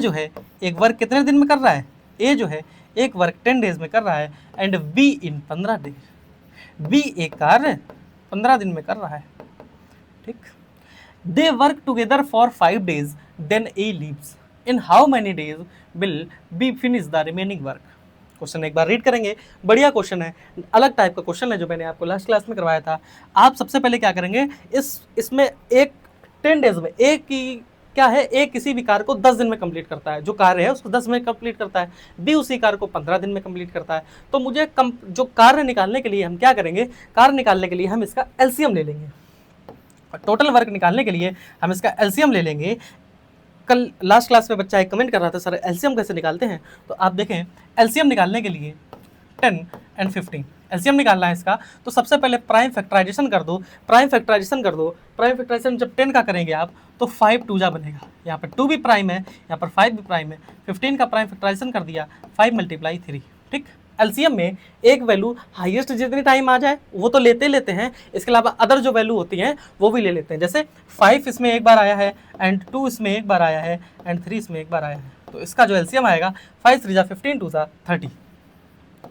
है एक वर्क कितने दिन में कर रहा है, ए जो है एक वर्क 10 डेज में कर रहा है and B in 15 days. B एक कार्य 15 दिन में कर रहा है। ठीक, they work together for 5 days then A leaves, in how many days will B finish the remaining work. Question एक बार रीड करेंगे, बढ़िया क्वेश्चन है, अलग टाइप का क्वेश्चन है जो मैंने आपको लास्ट क्लास में करवाया था। आप सबसे पहले क्या करेंगे, इसमें एक 10 डेज में एक की क्या है, एक किसी भी कार्य को 10 दिन में कंप्लीट करता है, जो कार्य है उसको 10 में कंप्लीट करता है, बी उसी कार्य को 15 दिन में कंप्लीट करता है। तो मुझे जो कार्य निकालने के लिए हम क्या करेंगे, कार्य निकालने के लिए हम इसका एलसीएम ले लेंगे, टोटल वर्क निकालने के लिए हम इसका एलसीएम ले लेंगे। कल लास्ट क्लास में बच्चा एक कमेंट कर रहा था, सर एलसीएम कैसे निकालते हैं, तो आप देखें एलसीएम निकालने के लिए 10 एंड 15 एलसीएम निकालना है इसका, तो सबसे पहले प्राइम फैक्टराइजेशन कर दो। प्राइम फैक्टराइजेशन जब 10 का करेंगे आप तो 5 2 जा बनेगा, यहाँ पर 2 भी प्राइम है, यहाँ पर 5 भी प्राइम है। 15 का प्राइम फैक्टराइजेशन कर दिया, 5 × 3। ठीक, एलसीएम में एक वैल्यू हाईएस्ट जितनी टाइम आ जाए वो तो लेते हैं, इसके अलावा अदर जो वैल्यू होती हैं वो भी ले लेते हैं। जैसे 5 इसमें एक बार आया है एंड 2 इसमें एक बार आया है एंड 3 इसमें एक बार आया है, तो इसका जो एलसीएम आएगा 5 3 × 15 2 × 30,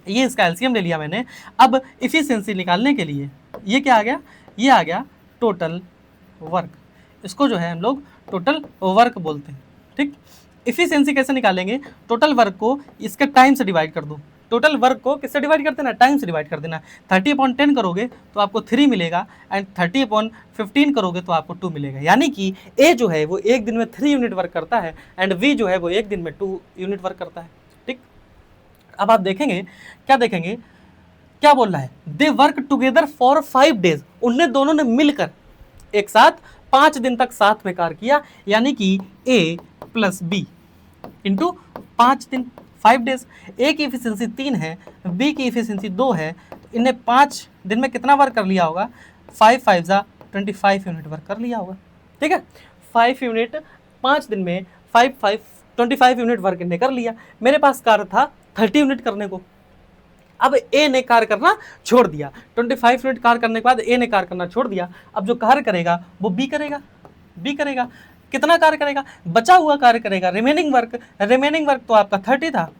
ये इसका एलसीएम ले लिया मैंने। अब इफिशियंसी निकालने के लिए ये क्या आ गया, ये आ गया टोटल वर्क, इसको जो है हम लोग टोटल वर्क बोलते हैं। ठीक, इफिशियंसी कैसे निकालेंगे, टोटल वर्क को इसके टाइम से डिवाइड कर दो। टोटल वर्क को किससे डिवाइड कर देना, टाइम से डिवाइड कर देना। 30/10 करोगे तो आपको 3 मिलेगा एंड 30/15 करोगे तो आपको 2 मिलेगा, यानी कि ए जो है वो एक दिन में 3 यूनिट वर्क करता है एंड बी जो है वो एक दिन में 2 यूनिट वर्क करता है। ठीक, अब आप देखेंगे क्या देखेंगे, क्या बोल रहा है, दे वर्क टुगेदर फॉर 5 डेज, उनने दोनों ने मिलकर एक साथ 5 दिन तक साथ में कार्य किया, यानी कि ए प्लस बी इंटू 5 दिन 5 डेज। ए की इफिशियंसी 3 है, बी की इफिशियंसी 2 है, तो इन्हें 5 दिन में कितना वर्क कर लिया होगा, 5 5 × 25 यूनिट वर्क कर लिया होगा। ठीक है, 5 यूनिट 5 दिन में 5 5 25 यूनिट वर्क इन्हें कर लिया। मेरे पास कार्य था 30 यूनिट करने को, अब ए ने कार्य करना छोड़ दिया, 25 यूनिट कार्य करने के बाद ए ने कार्य करना छोड़ दिया। अब जो कार्य करेगा वो बी करेगा। कितना कार्य करेगा, बचा हुआ कार्य करेगा, रिमेनिंग वर्क तो आपका 30 था,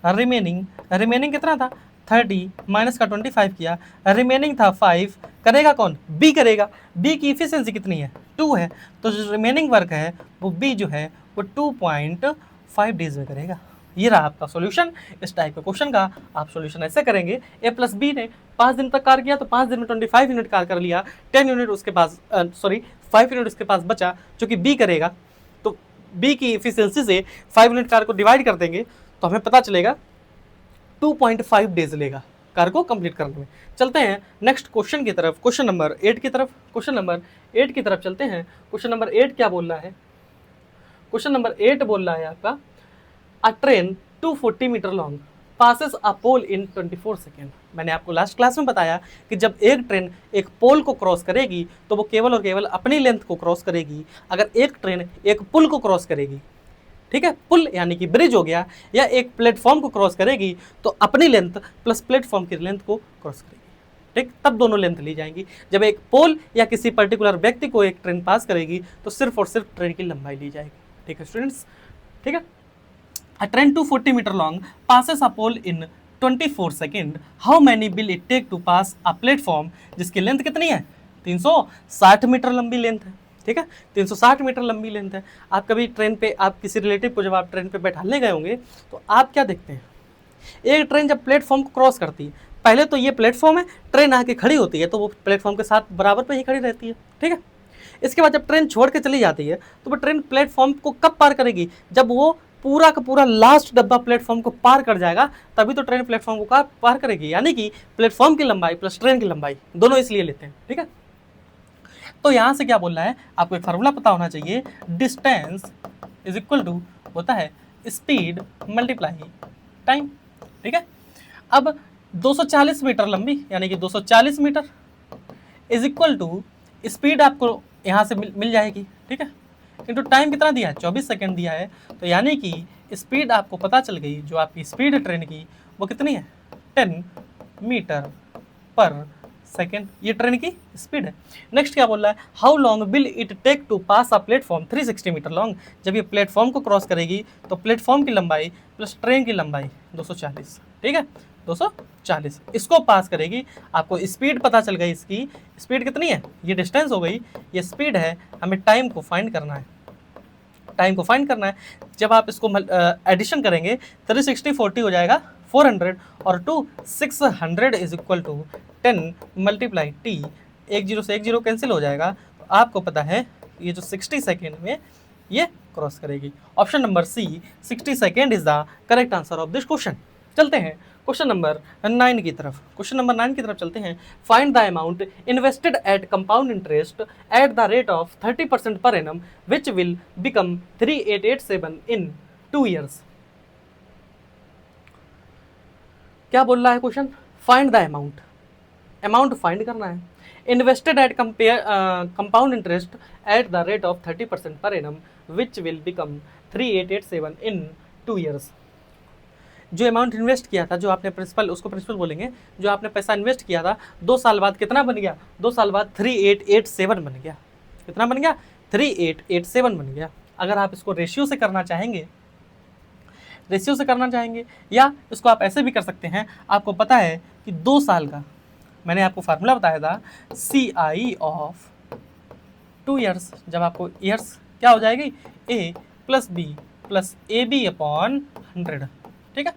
रिमेनिंग कितना था 30 माइनस का 25 किया, रिमेनिंग था 5, करेगा कौन, बी करेगा। बी की इफिशियंसी कितनी है, 2 है, तो जो रिमेनिंग वर्क है वो बी जो है वो 2.5 डेज में करेगा। ये रहा आपका सॉल्यूशन। इस टाइप के क्वेश्चन का आप सॉल्यूशन ऐसे करेंगे, ए प्लस बी ने 5 दिन तक कार्य किया तो 5 दिन में 25 यूनिट कार्य कर लिया, 10 यूनिट उसके पास 5 यूनिट उसके पास बचा जो कि बी करेगा, तो बी की इफिशियंसी से 5 यूनिट कार को डिवाइड कर देंगे तो हमें पता चलेगा 2.5 डेज लेगा कार को कंप्लीट करने में। चलते हैं नेक्स्ट क्वेश्चन की तरफ, क्वेश्चन नंबर 8 की तरफ। क्वेश्चन नंबर 8 की तरफ चलते हैं। क्वेश्चन नंबर 8 क्या बोल रहा है? क्वेश्चन नंबर 8 बोल रहा है आपका, a train 240 meter long passes a pole in 24 second. मैंने आपको लास्ट क्लास में बताया कि जब एक ट्रेन एक पोल को क्रॉस करेगी तो वो केवल और केवल अपनी लेंथ को क्रॉस करेगी। अगर एक ट्रेन एक पुल को क्रॉस करेगी, ठीक है, पुल यानी कि ब्रिज हो गया, या एक प्लेटफॉर्म को क्रॉस करेगी तो अपनी लेंथ प्लस प्लेटफॉर्म की लेंथ को क्रॉस करेगी, ठीक, तब दोनों लेंथ ली जाएंगी। जब एक पोल या किसी पर्टिकुलर व्यक्ति को एक ट्रेन पास करेगी तो सिर्फ और सिर्फ ट्रेन की लंबाई ली जाएगी। ठीक है स्टूडेंट्स, ठीक है। A train 240 meter long passes a pole in 24 second. How many will it take to pass a platform जिसकी लेंथ कितनी है? 360 मीटर लंबी लेंथ है, ठीक है, 360 मीटर लंबी लेंथ है। आप कभी ट्रेन पे, आप किसी रिलेटिव को जब आप ट्रेन पे बैठाने गए होंगे तो आप क्या देखते हैं, एक ट्रेन जब प्लेटफॉर्म को क्रॉस करती है, पहले तो ये प्लेटफॉर्म है, ट्रेन आके खड़ी होती है तो वो प्लेटफॉर्म के साथ बराबर पे ही खड़ी रहती है, ठीक है। इसके बाद जब ट्रेन छोड़ के चली जाती है तो वो ट्रेन प्लेटफॉर्म को कब पार करेगी? जब वो पूरा का पूरा लास्ट डब्बा प्लेटफॉर्म को पार कर जाएगा तभी तो ट्रेन प्लेटफॉर्म को पार करेगी। यानी कि प्लेटफॉर्म की लंबाई प्लस ट्रेन की लंबाई दोनों इसलिए लेते हैं, ठीक है। तो यहां से क्या बोल रहा है, आपको एक फार्मूला पता होना चाहिए, डिस्टेंस इज इक्वल टू होता है स्पीड मल्टीप्लाई टाइम, ठीक है। अब 240 मीटर लंबी यानी कि 240 meter is equal to speed आपको यहाँ से मिल जाएगी, ठीक है, इंटू टाइम कितना दिया है? 24 सेकेंड दिया है। तो यानी कि स्पीड आपको पता चल गई, जो आपकी स्पीड है ट्रेन की वो कितनी है? 10 मीटर पर सेकेंड, ये ट्रेन की स्पीड है। नेक्स्ट क्या बोल रहा है, how long will it take to pass a platform 360 meter long. जब ये प्लेटफॉर्म को क्रॉस करेगी तो प्लेटफॉर्म की लंबाई प्लस ट्रेन की लंबाई 240, ठीक है, 240 इसको पास करेगी। आपको स्पीड पता चल गई, इसकी स्पीड कितनी है, ये डिस्टेंस हो गई, ये स्पीड है, हमें टाइम को फाइंड करना है, टाइम को फाइंड करना है। जब आप इसको एडिशन करेंगे 360 40 हो जाएगा 400 और 2 600 is equal to 10 multiply T, एक जीरो से एक जीरो कैंसिल हो जाएगा। तो आपको पता है ये जो 60 सेकेंड में ये क्रॉस करेगी। Option number C 60 second is the correct answer of this question. चलते हैं क्वेश्चन नंबर 9 की तरफ। क्वेश्चन नंबर 9 की तरफ चलते हैं। Find the amount invested at compound interest at the rate of 30% per annum which will become 3887 in 2 years. क्या बोल रहा है question? Find the amount, amount फाइंड करना है। Invested at compound interest at the rate of 30% per annum which will become 3887 in 2 years. जो amount invest किया था, जो आपने प्रिंसिपल, उसको प्रिंसिपल बोलेंगे, जो आपने पैसा इन्वेस्ट किया था 2 साल बाद कितना बन गया? 2 साल बाद 3887 बन गया। कितना बन गया? 3887 बन गया। अगर आप इसको रेशियो से करना चाहेंगे, रेशियो से करना चाहेंगे, या इसको आप ऐसे भी कर सकते हैं। आपको पता है कि 2 साल का, मैंने आपको फार्मूला बताया था CI ऑफ 2 ईयर्स। जब आपको ईयर्स क्या हो जाएगी? A plus B plus AB upon 100, ठीक है,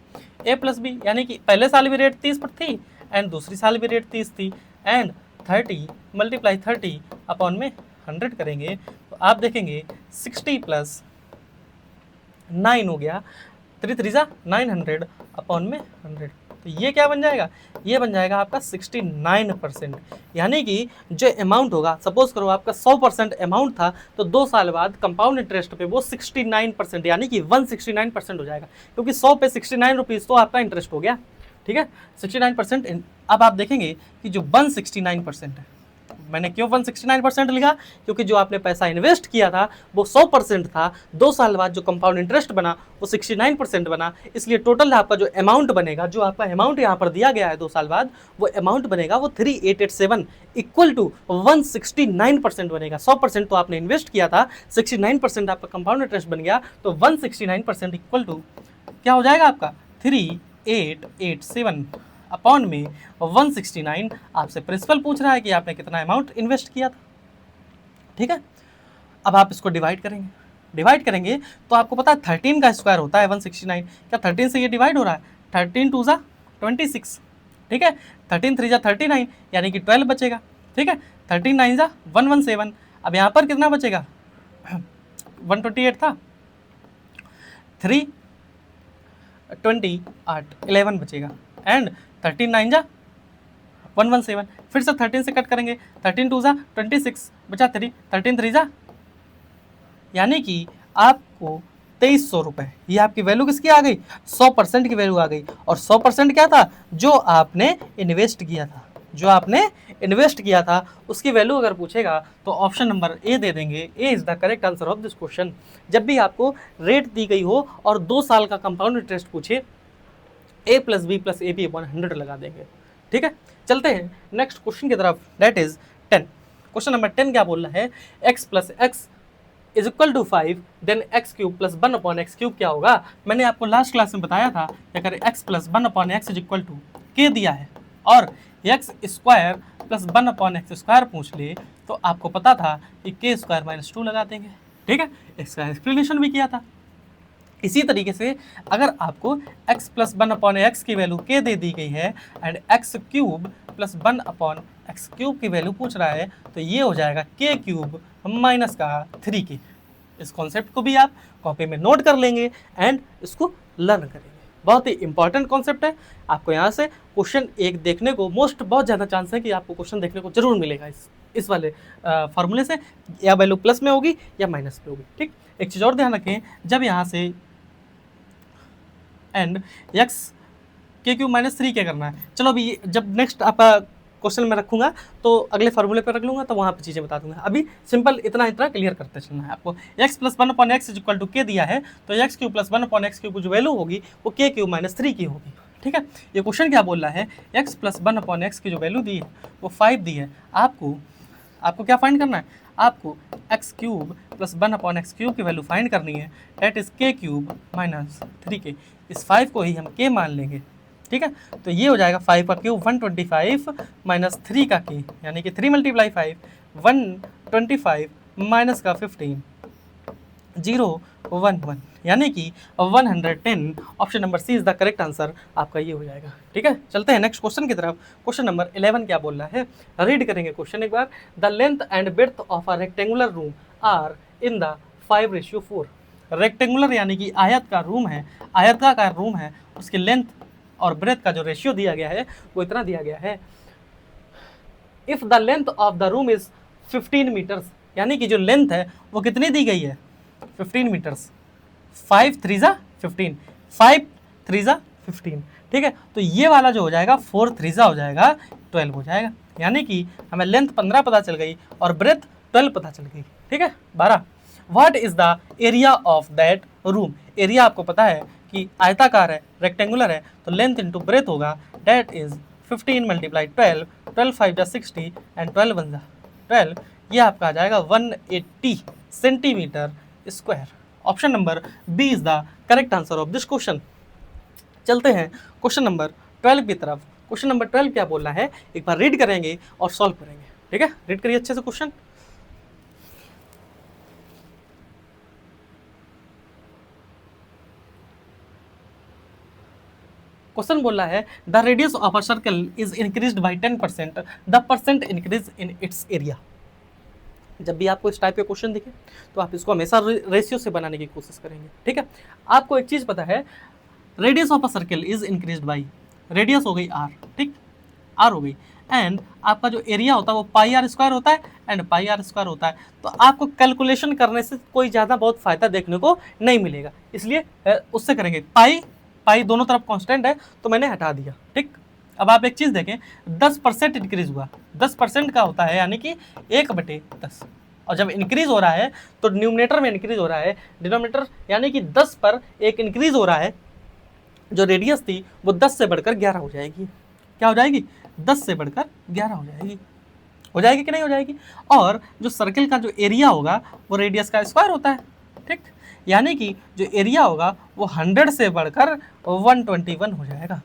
A प्लस बी, यानी कि पहले साल भी रेट 30 पर थी एंड दूसरी साल भी रेट 30 थी, एंड 30 मल्टीप्लाई 30 अपॉन में 100 करेंगे तो आप देखेंगे 60 प्लस 9 हो गया, 3 3 900 अपॉन में 100। तो ये क्या बन जाएगा? ये बन जाएगा आपका 69%। यानी कि जो अमाउंट होगा, सपोज करो आपका 100% अमाउंट था तो 2 साल बाद कंपाउंड इंटरेस्ट पे वो 69% यानी कि 169% हो जाएगा, क्योंकि 100 पे 69 रुपीज़ तो आपका इंटरेस्ट हो गया, ठीक है, 69%। अब आप देखेंगे कि जो 169% है, मैंने क्यों 169% लिखा? क्योंकि जो आपने पैसा इन्वेस्ट किया था वो 100% था, 2 साल बाद जो कंपाउंड इंटरेस्ट बना वो 69% बना, इसलिए टोटल आपका जो अमाउंट बनेगा, जो आपका अमाउंट यहाँ पर दिया गया है 2 साल बाद, वो अमाउंट बनेगा वो 3887 इक्वल टू 169% बनेगा। 100% तो आपने इन्वेस्ट किया था, 69% आपका कंपाउंड इंटरेस्ट बन गया, तो 169% इक्वल टू क्या हो जाएगा आपका? 3887 अपॉन में 169। आपसे प्रिंसिपल पूछ रहा है कि आपने कितना अमाउंट इन्वेस्ट किया था, ठीक है। अब आप इसको डिवाइड करेंगे, डिवाइड करेंगे तो आपको पता है 13 का स्क्वायर होता है 169। क्या 13 से ये डिवाइड हो रहा है? 13 2 26, ठीक है, 13 3 39 यानी कि 12 बचेगा, ठीक है, 13 9 117। अब यहाँ पर कितना बचेगा? 128 था, 3 20 8 11 बचेगा एंड 13 9 जा 117, फिर से 13 से कट करेंगे, 13 2 जा 26 बचा 3, 13 3 जा, यानी कि आपको 2300 रुपये, ये आपकी वैल्यू किसकी आ गई, 100% की वैल्यू आ गई। और 100% क्या था, जो आपने इन्वेस्ट किया था, जो आपने इन्वेस्ट किया था उसकी वैल्यू अगर पूछेगा तो ऑप्शन नंबर ए दे देंगे। A is the correct answer of this question. जब भी आपको रेट दी गई हो और 2 साल का कंपाउंड इंटरेस्ट पूछे, a plus B plus A B 100 लगा देंगे। ठीक है, चलते हैं नेक्स्ट क्वेश्चन की तरफ, दैट इज 10। क्वेश्चन नंबर 10 क्या बोल रहा है, x plus x is equal to 5, then x cube plus 1 upon x cube क्या होगा। मैंने आपको लास्ट क्लास में बताया था कि अगर x plus 1 upon x is equal to K दिया है और x square plus 1 upon x square पूछ ले तो आपको पता था कि के स्क्वायर माइनस 2 लगा देंगे। ठीक है, इसका एक्सप्लेनेशन भी किया था। इसी तरीके से अगर आपको x प्लस 1 अपॉन एक्स की वैल्यू के दे दी गई है and x cube plus 1 upon x cube की वैल्यू पूछ रहा है तो ये हो जाएगा के क्यूब माइनस का 3k। इस कॉन्सेप्ट को भी आप कॉपी में नोट कर लेंगे एंड इसको लर्न करेंगे। बहुत ही इंपॉर्टेंट कॉन्सेप्ट है, आपको यहाँ से क्वेश्चन एक देखने को बहुत ज़्यादा चांस है कि आपको क्वेश्चन देखने को जरूर मिलेगा इस वाले फार्मूले से, या वैल्यू प्लस में होगी या माइनस में होगी। ठीक, एक चीज़ और ध्यान रखें, जब यहाँ से एंड एक्स के क्यूब माइनस 3 क्या करना है, चलो अभी जब नेक्स्ट आपका क्वेश्चन में रखूंगा तो अगले फार्मूले पर रख लूँगा तो वहाँ पे चीज़ें बता दूंगा। अभी सिंपल इतना क्लियर करते चलना है आपको। x plus 1 upon x is equal to K दिया है तो x cube plus 1 upon x cube जो वैल्यू होगी वो के क्यूब माइनस 3 की होगी। ठीक है, ये क्वेश्चन क्या बोल रहा है, x प्लस 1 अपॉन एक्स की जो वैल्यू दी है वो 5 दी है। आपको क्या फाइंड करना है, आपको x cube plus 1 upon x cube की वैल्यू फाइंड करनी है, डेट इज के क्यूब माइनस 3k। इस 5 को ही हम के मान लेंगे। ठीक है, तो ये हो जाएगा 5 का क्यूब 125 माइनस 3 का के, यानी कि 3 मल्टीप्लाई 5 125 माइनस का 15 011, यानी कि 110। Option number C is the correct answer, आपका ये हो जाएगा। ठीक है, चलते हैं नेक्स्ट क्वेश्चन की तरफ। क्वेश्चन नंबर 11 क्या बोल रहा है, रीड करेंगे क्वेश्चन एक बार। The length and width of a rectangular room are in the 5:4। Rectangular यानी कि आयत का रूम है, आयताकार रूम है, उसकी लेंथ और ब्रेथ का जो रेशियो दिया गया है वो इतना दिया गया है। If the length of the room is 15 meters, यानी कि जो लेंथ है वो कितनी दी गई है, 15 मीटर्स। 5 3 जा 15, 5 3 जा 15। ठीक है, तो ये वाला जो हो जाएगा 4 3 जा हो जाएगा 12 हो जाएगा, यानी कि हमें लेंथ 15 पता चल गई और ब्रेथ 12 पता चल गई। ठीक है, 12। What is the area of that room, area आपको पता है कि आयताकार है, रेक्टेंगुलर है, तो लेंथ इंटू ब्रेथ होगा, डेट इज 15 मल्टीप्लाई 12, 12 5 जा 60 एंड 12 1 जा 12, ये आपका आ जाएगा 180 centimeter square. Option number B is the correct answer of this question. चलते हैं क्वेश्चन नंबर 12 की तरफ। क्वेश्चन नंबर 12 क्या बोल रहा है, एक बार रीड करेंगे और सॉल्व करेंगे। ठीक है, रीड करिए अच्छे से क्वेश्चन। क्वेश्चन बोल रहा है the radius of a circle is increased by 10%, the percent increase in its area. जब भी आपको इस टाइप के क्वेश्चन दिखे तो आप इसको हमेशा रेशियो से बनाने की कोशिश करेंगे। ठीक है, आपको एक चीज़ पता है, radius of a circle is increased by, radius हो गई r, ठीक, r हो गई, एंड आपका जो एरिया होता है वो पाई आर स्क्वायर होता है एंड पाई आर स्क्वायर होता है। तो आपको कैलकुलेशन करने से कोई ज़्यादा बहुत फ़ायदा देखने को नहीं मिलेगा, इसलिए उससे करेंगे। पाई दोनों तरफ कांस्टेंट है तो मैंने हटा दिया। ठीक, अब आप एक चीज़ देखें, 10% इंक्रीज हुआ, 10% का होता है यानी कि 1/10, और जब इंक्रीज हो रहा है तो न्यूमरेटर में इंक्रीज हो रहा है, डिनोमिनेटर यानी कि 10 पर एक इंक्रीज हो रहा है। जो रेडियस थी वो 10 से बढ़कर 11 हो जाएगी। क्या हो जाएगी, 10 से बढ़कर 11 हो जाएगी कि नहीं हो जाएगी। और जो सर्कल का जो एरिया होगा वो रेडियस का स्क्वायर होता है। ठीक, यानी कि जो एरिया होगा वो 100 से बढ़कर 121 हो जाएगा,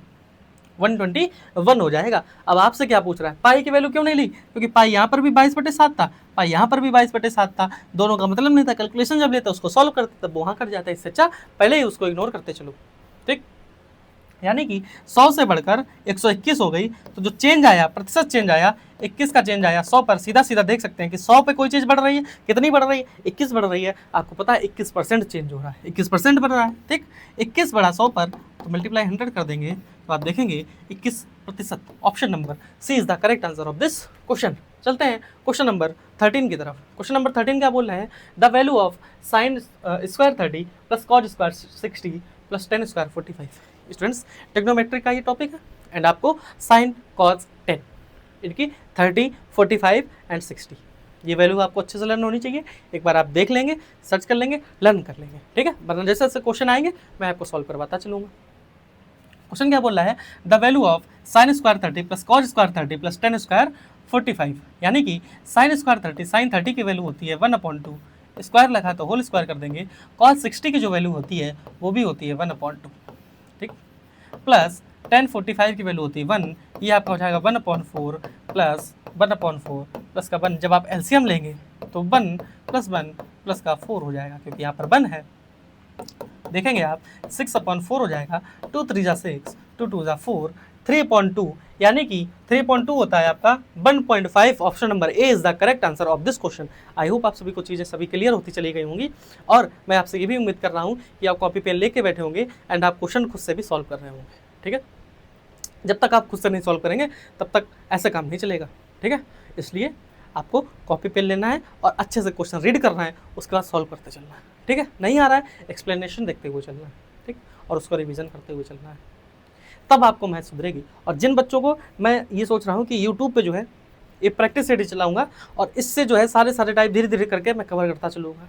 121 हो जाएगा। अब आपसे क्या पूछ रहा है, पाई की वैल्यू क्यों नहीं ली, क्योंकि पाई यहाँ पर भी 22/7 था, पाई यहाँ पर भी 22/7 था, दोनों का मतलब नहीं था। कैलकुलेशन जब लेते उसको सॉल्व करते तब वहाँ कट जाता है, इससे अच्छा पहले ही उसको इग्नोर करते चलो। ठीक, यानी कि 100 से बढ़कर 121 हो गई, तो जो चेंज आया, प्रतिशत चेंज आया 21 का चेंज आया 100 पर, सीधा सीधा देख सकते हैं कि 100 पे कोई चीज़ बढ़ रही है, कितनी बढ़ रही है, 21 बढ़ रही है। आपको पता है 21% चेंज हो रहा है, 21% बढ़ रहा है, ठीक। 21 बढ़ा 100 पर तो मल्टीप्लाई 100 कर देंगे तो आप देखेंगे 21%। Option number C is the correct answer of this question. चलते हैं क्वेश्चन नंबर 13 की तरफ। क्वेश्चन नंबर 13 क्या बोल रहे हैं, the value of sine square 30 plus cos square 60 plus ten square 45। Students trigonometry का ये टॉपिक है एंड आपको साइन कॉज टेन इनकी 30, 45 एंड 60 ये वैल्यू आपको अच्छे से लर्न होनी चाहिए। एक बार आप देख लेंगे, सर्च कर लेंगे, लर्न कर लेंगे, ठीक है। वरना जैसे जैसे क्वेश्चन आएंगे मैं आपको सॉल्व करवाता चलूँगा। क्वेश्चन क्या बोल रहा है, the value of sine square 30 plus cos square 30 plus ten square 45। यानी कि साइन स्क्वायर 30, साइन 30 की वैल्यू होती है 1/2, स्क्वायर लगा तो होल स्क्वायर कर देंगे। कॉज 60 की जो वैल्यू होती है वो भी होती है 1/2, ठीक। प्लस टेन 45 की वैल्यू होती है 1, ये आपका हो जाएगा 1/4 प्लस 1/4 प्लस का 1। जब आप एलसीएम लेंगे तो 1 प्लस 1 प्लस का 4 हो जाएगा, क्योंकि यहाँ पर 1 है। देखेंगे आप 6/4 हो जाएगा, 2 3 जा 6, 2 2 जा 4, 3/2 यानी कि 3/2 होता है आपका 1.5। Option number A is the correct answer of this question. I hope आप सभी को चीज़ें सभी क्लियर होती चली गई होंगी और मैं आपसे ये भी उम्मीद कर रहा हूँ कि आप कॉपी पेन लेके बैठे होंगे एंड आप क्वेश्चन खुद से भी सॉल्व कर रहे होंगे, ठीक है। जब तक आप खुद से नहीं सॉल्व करेंगे तब तक ऐसा काम नहीं चलेगा, ठीक है। इसलिए आपको कॉपी पेन लेना है और अच्छे से क्वेश्चन रीड करना है, उसके बाद सॉल्व करते चलना है, ठीक है। नहीं आ रहा है एक्सप्लेनेशन देखते हुए चलना है, ठीक, और उसको रिवीजन करते हुए चलना है, तब आपको मैथ सुधरेगी। और जिन बच्चों को मैं ये सोच रहा हूँ कि यूट्यूब पे जो है ये प्रैक्टिस सेट चलाऊंगा और इससे जो है सारे टाइप धीरे धीरे करके मैं कवर करता चलूँगा।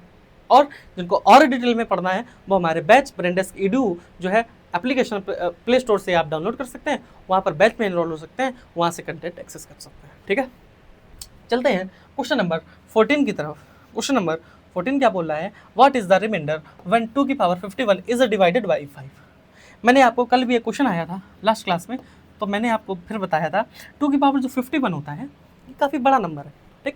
और जिनको और डिटेल में पढ़ना है वो हमारे बैच ब्रेनडेस्क EDU जो है एप्लीकेशन प्ले स्टोर से आप डाउनलोड कर सकते हैं, वहाँ पर बैच में एनरोल हो सकते हैं, वहाँ से कंटेंट एक्सेस कर सकते हैं, ठीक है। चलते हैं क्वेश्चन नंबर 14 की तरफ। क्वेश्चन नंबर 14 क्या बोल रहा है, what is the remainder when 2 की पावर 51 इज डिवाइडेड बाई 5। मैंने आपको कल भी एक क्वेश्चन आया था लास्ट क्लास में, तो मैंने आपको फिर बताया था 2 की पावर जो 51 होता है ये काफ़ी बड़ा नंबर है, ठीक।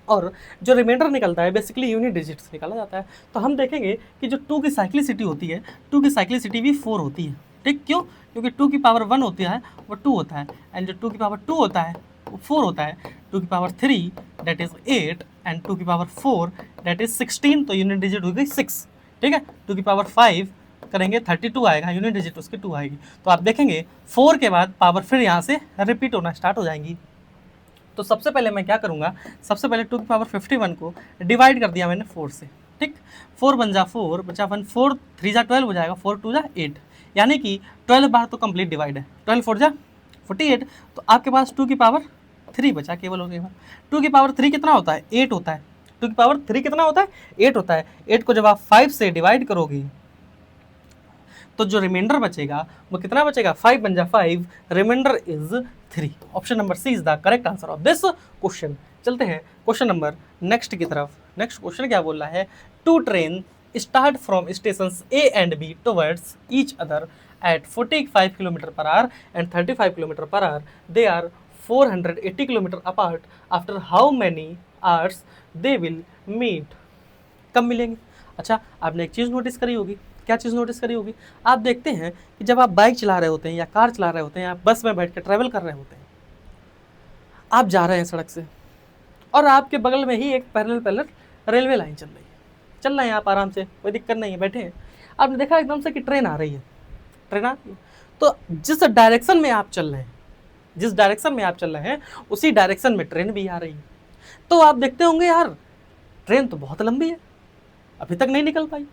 और जो रिमाइंडर निकलता है बेसिकली यूनिट डिजिट्स निकाला जाता है। तो हम देखेंगे कि जो 2 की साइक्लिसिटी होती है, 2 की साइक्लिसिटी भी 4 होती है, ठीक। क्यों? क्योंकि 2 की पावर 1 होती है वो 2 होता है, एंड जो 2 की पावर 2 होता है वो 4 होता है। 2 की पावर 3 दैट इज 8 एंड 2 की पावर 4 दैट इज 16, तो यूनिट डिजिट हो गई 6, ठीक है। 2 की पावर 5 करेंगे 32 आएगा, यूनिट डिजिट उसकी 2 आएगी। तो आप देखेंगे 4 के बाद पावर फिर यहाँ से रिपीट होना स्टार्ट हो जाएंगी। तो सबसे पहले मैं क्या करूँगा, सबसे पहले 2 की पावर 51 को डिवाइड कर दिया मैंने 4 से, ठीक। 4 बन जा 4 बचा 1, 4 3 जा 12 हो जाएगा, 4 2 जा 8, यानी कि 12 बार तो कंप्लीट डिवाइड है, 12 4 जा 48। तो आपके पास 2 की पावर 3 बचा केवल हो गया। 2 की पावर 3 कितना होता है, 8 होता है। 2 की पावर 3 कितना होता है, 8 होता है। 8 को जब आप 5 से डिवाइड करोगे तो जो रिमाइंडर बचेगा वो कितना बचेगा, 5 बन जा 5, reminder is 3। Option number C is the correct answer of this question. चलते हैं क्वेश्चन नंबर नेक्स्ट की तरफ। नेक्स्ट क्वेश्चन क्या बोल रहा है, 2 train start from station A and B towards each other at 45 km/h and 35 km/h. They are 480 km apart. After how many hours they will meet? कब मिलेंगे? अच्छा, आपने एक चीज़ नोटिस करी होगी। क्या चीज़ नोटिस करी होगी? आप देखते हैं कि जब आप बाइक चला रहे होते हैं या कार चला रहे होते हैं या बस में बैठ कर ट्रैवल कर रहे होते हैं, आप जा रहे हैं सड़क से और आपके बगल में ही एक पैरेलल रेलवे लाइन चल रही है, चल रहे हैं आप आराम से, कोई दिक्कत नहीं है, बैठे हैं। आपने देखा एकदम से कि ट्रेन आ रही है, ट्रेन आ रही है, तो जिस डायरेक्शन में आप चल रहे हैं, जिस डायरेक्शन में आप चल रहे हैं उसी डायरेक्शन में ट्रेन भी आ रही है। तो आप देखते होंगे यार ट्रेन तो बहुत लंबी है, अभी तक नहीं निकल पाई।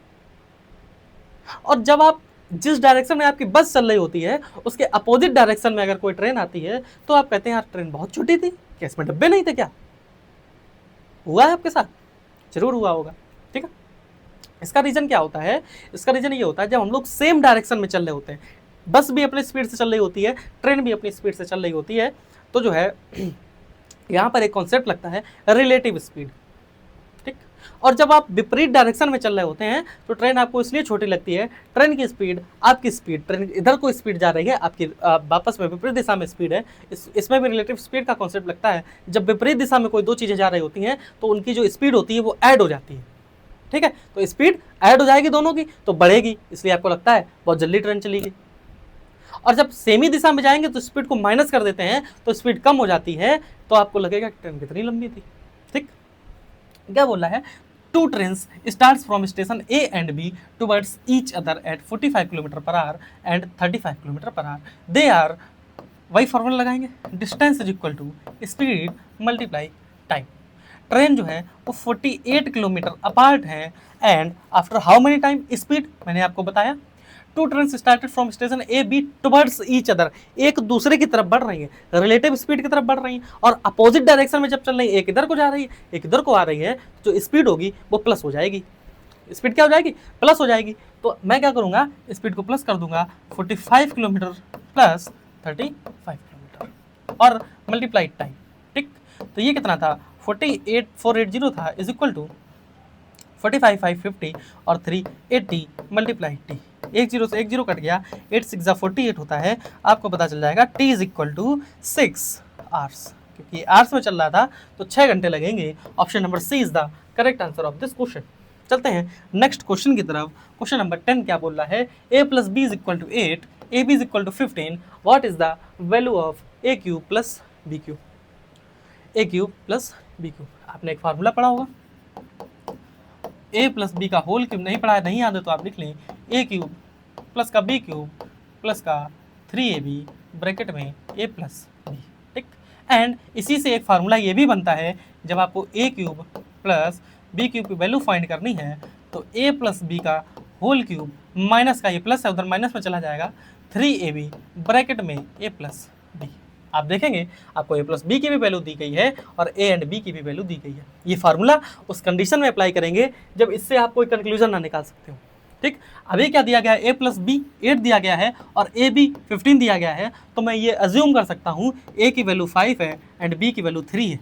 और जब आप जिस डायरेक्शन में आपकी बस चल रही होती है उसके अपोजिट डायरेक्शन में अगर कोई ट्रेन आती है तो आप कहते हैं यार ट्रेन बहुत छोटी थी, क्या इसमें डब्बे नहीं थे? क्या हुआ है आपके साथ? जरूर हुआ होगा, ठीक है। इसका रीजन क्या होता है? इसका रीजन ये होता है जब हम लोग सेम डायरेक्शन में चल रहे होते हैं, बस भी अपनी स्पीड से चल रही होती है, ट्रेन भी अपनी स्पीड से चल रही होती है, तो जो है यहाँ पर एक कॉन्सेप्ट लगता है रिलेटिव स्पीड, ठीक। और जब आप विपरीत डायरेक्शन में चल रहे होते हैं तो ट्रेन आपको इसलिए छोटी लगती है, ट्रेन की स्पीड, आपकी स्पीड, ट्रेन इधर को स्पीड जा रही है, आपकी वापस में विपरीत दिशा में स्पीड है, इसमें भी रिलेटिव स्पीड का कॉन्सेप्ट लगता है। जब विपरीत दिशा में कोई दो चीज़ें जा रही होती हैं तो उनकी जो स्पीड होती है वो ऐड हो जाती है, ठीक है। तो स्पीड ऐड हो जाएगी दोनों की तो बढ़ेगी, इसलिए आपको लगता है बहुत जल्दी ट्रेन चलेगी। और जब सेम ही दिशा में जाएंगे तो स्पीड को माइनस कर देते हैं तो स्पीड कम हो जाती है, तो आपको लगेगा कि ट्रेन कितनी लंबी थी। ठीक, क्या बोला है, two trains starts from station A and B towards each other at 45 kilometre per hour and 35 kilometre per hour, they are, वही फॉर्मूला लगाएंगे, distance is equal to speed multiply time. Train जो है वो 48 किलोमीटर अपार्ट है and after how many time, speed मैंने आपको बताया, two train started from station A B towards each other, एक दूसरे की तरफ बढ़ रही है, रिलेटिव स्पीड की तरफ बढ़ रही है, और अपोजिट डायरेक्शन में जब चल रही है, एक इधर को जा रही है एक इधर को आ रही है, जो स्पीड होगी वो प्लस हो जाएगी। स्पीड क्या हो जाएगी, प्लस हो जाएगी। तो मैं क्या करूंगा, स्पीड को प्लस कर दूंगा, 45 किलोमीटर प्लस 35 किलोमीटर और मल्टीप्लाई टाइम। ठीक, तो ये कितना था, 48480 था, इज इक्वल टू 45 550 और 380 मल्टीप्लाई टी, एक जीरो से एक जीरो कट गया, 8 6 48 होता है, आपको पता चल जाएगा T is equal to 6 hours, क्योंकि आवर्स में चल रहा था तो 6 घंटे लगेंगे। Option number C is the correct answer of this question. चलते हैं नेक्स्ट क्वेश्चन की तरफ। क्वेश्चन नंबर 10 क्या बोल रहा है, a plus B is equal to 8, A B is equal to 15, what is the value of A cube plus B cube. A cube plus B cube, आपने एक फार्मूला पढ़ा होगा, ए प्लस बी का whole cube, नहीं पढ़ा है, नहीं याद है तो आप लिख लें, ए क्यूब प्लस का बी क्यूब प्लस का 3ab ब्रैकेट में ए प्लस बी। ठीक, एंड इसी से एक फार्मूला ये भी बनता है, जब आपको ए क्यूब प्लस बी क्यूब की वैल्यू फाइंड करनी है तो ए प्लस बी का होल क्यूब माइनस का, ये प्लस है उधर माइनस में चला जाएगा, 3ab ब्रैकेट में ए प्लस बी। आप देखेंगे आपको ए प्लस बी की भी वैल्यू दी गई है और ए एंड बी की भी वैल्यू दी गई है। ये फार्मूला उस कंडीशन में अप्लाई करेंगे जब इससे आप कोई कंक्लूजन ना निकाल सकते हो। ठीक, अभी क्या दिया गया है, ए प्लस बी 8 दिया गया है और ए बी 15 दिया गया है, तो मैं ये अज्यूम कर सकता हूँ ए की वैल्यू 5 है एंड बी की वैल्यू 3 है।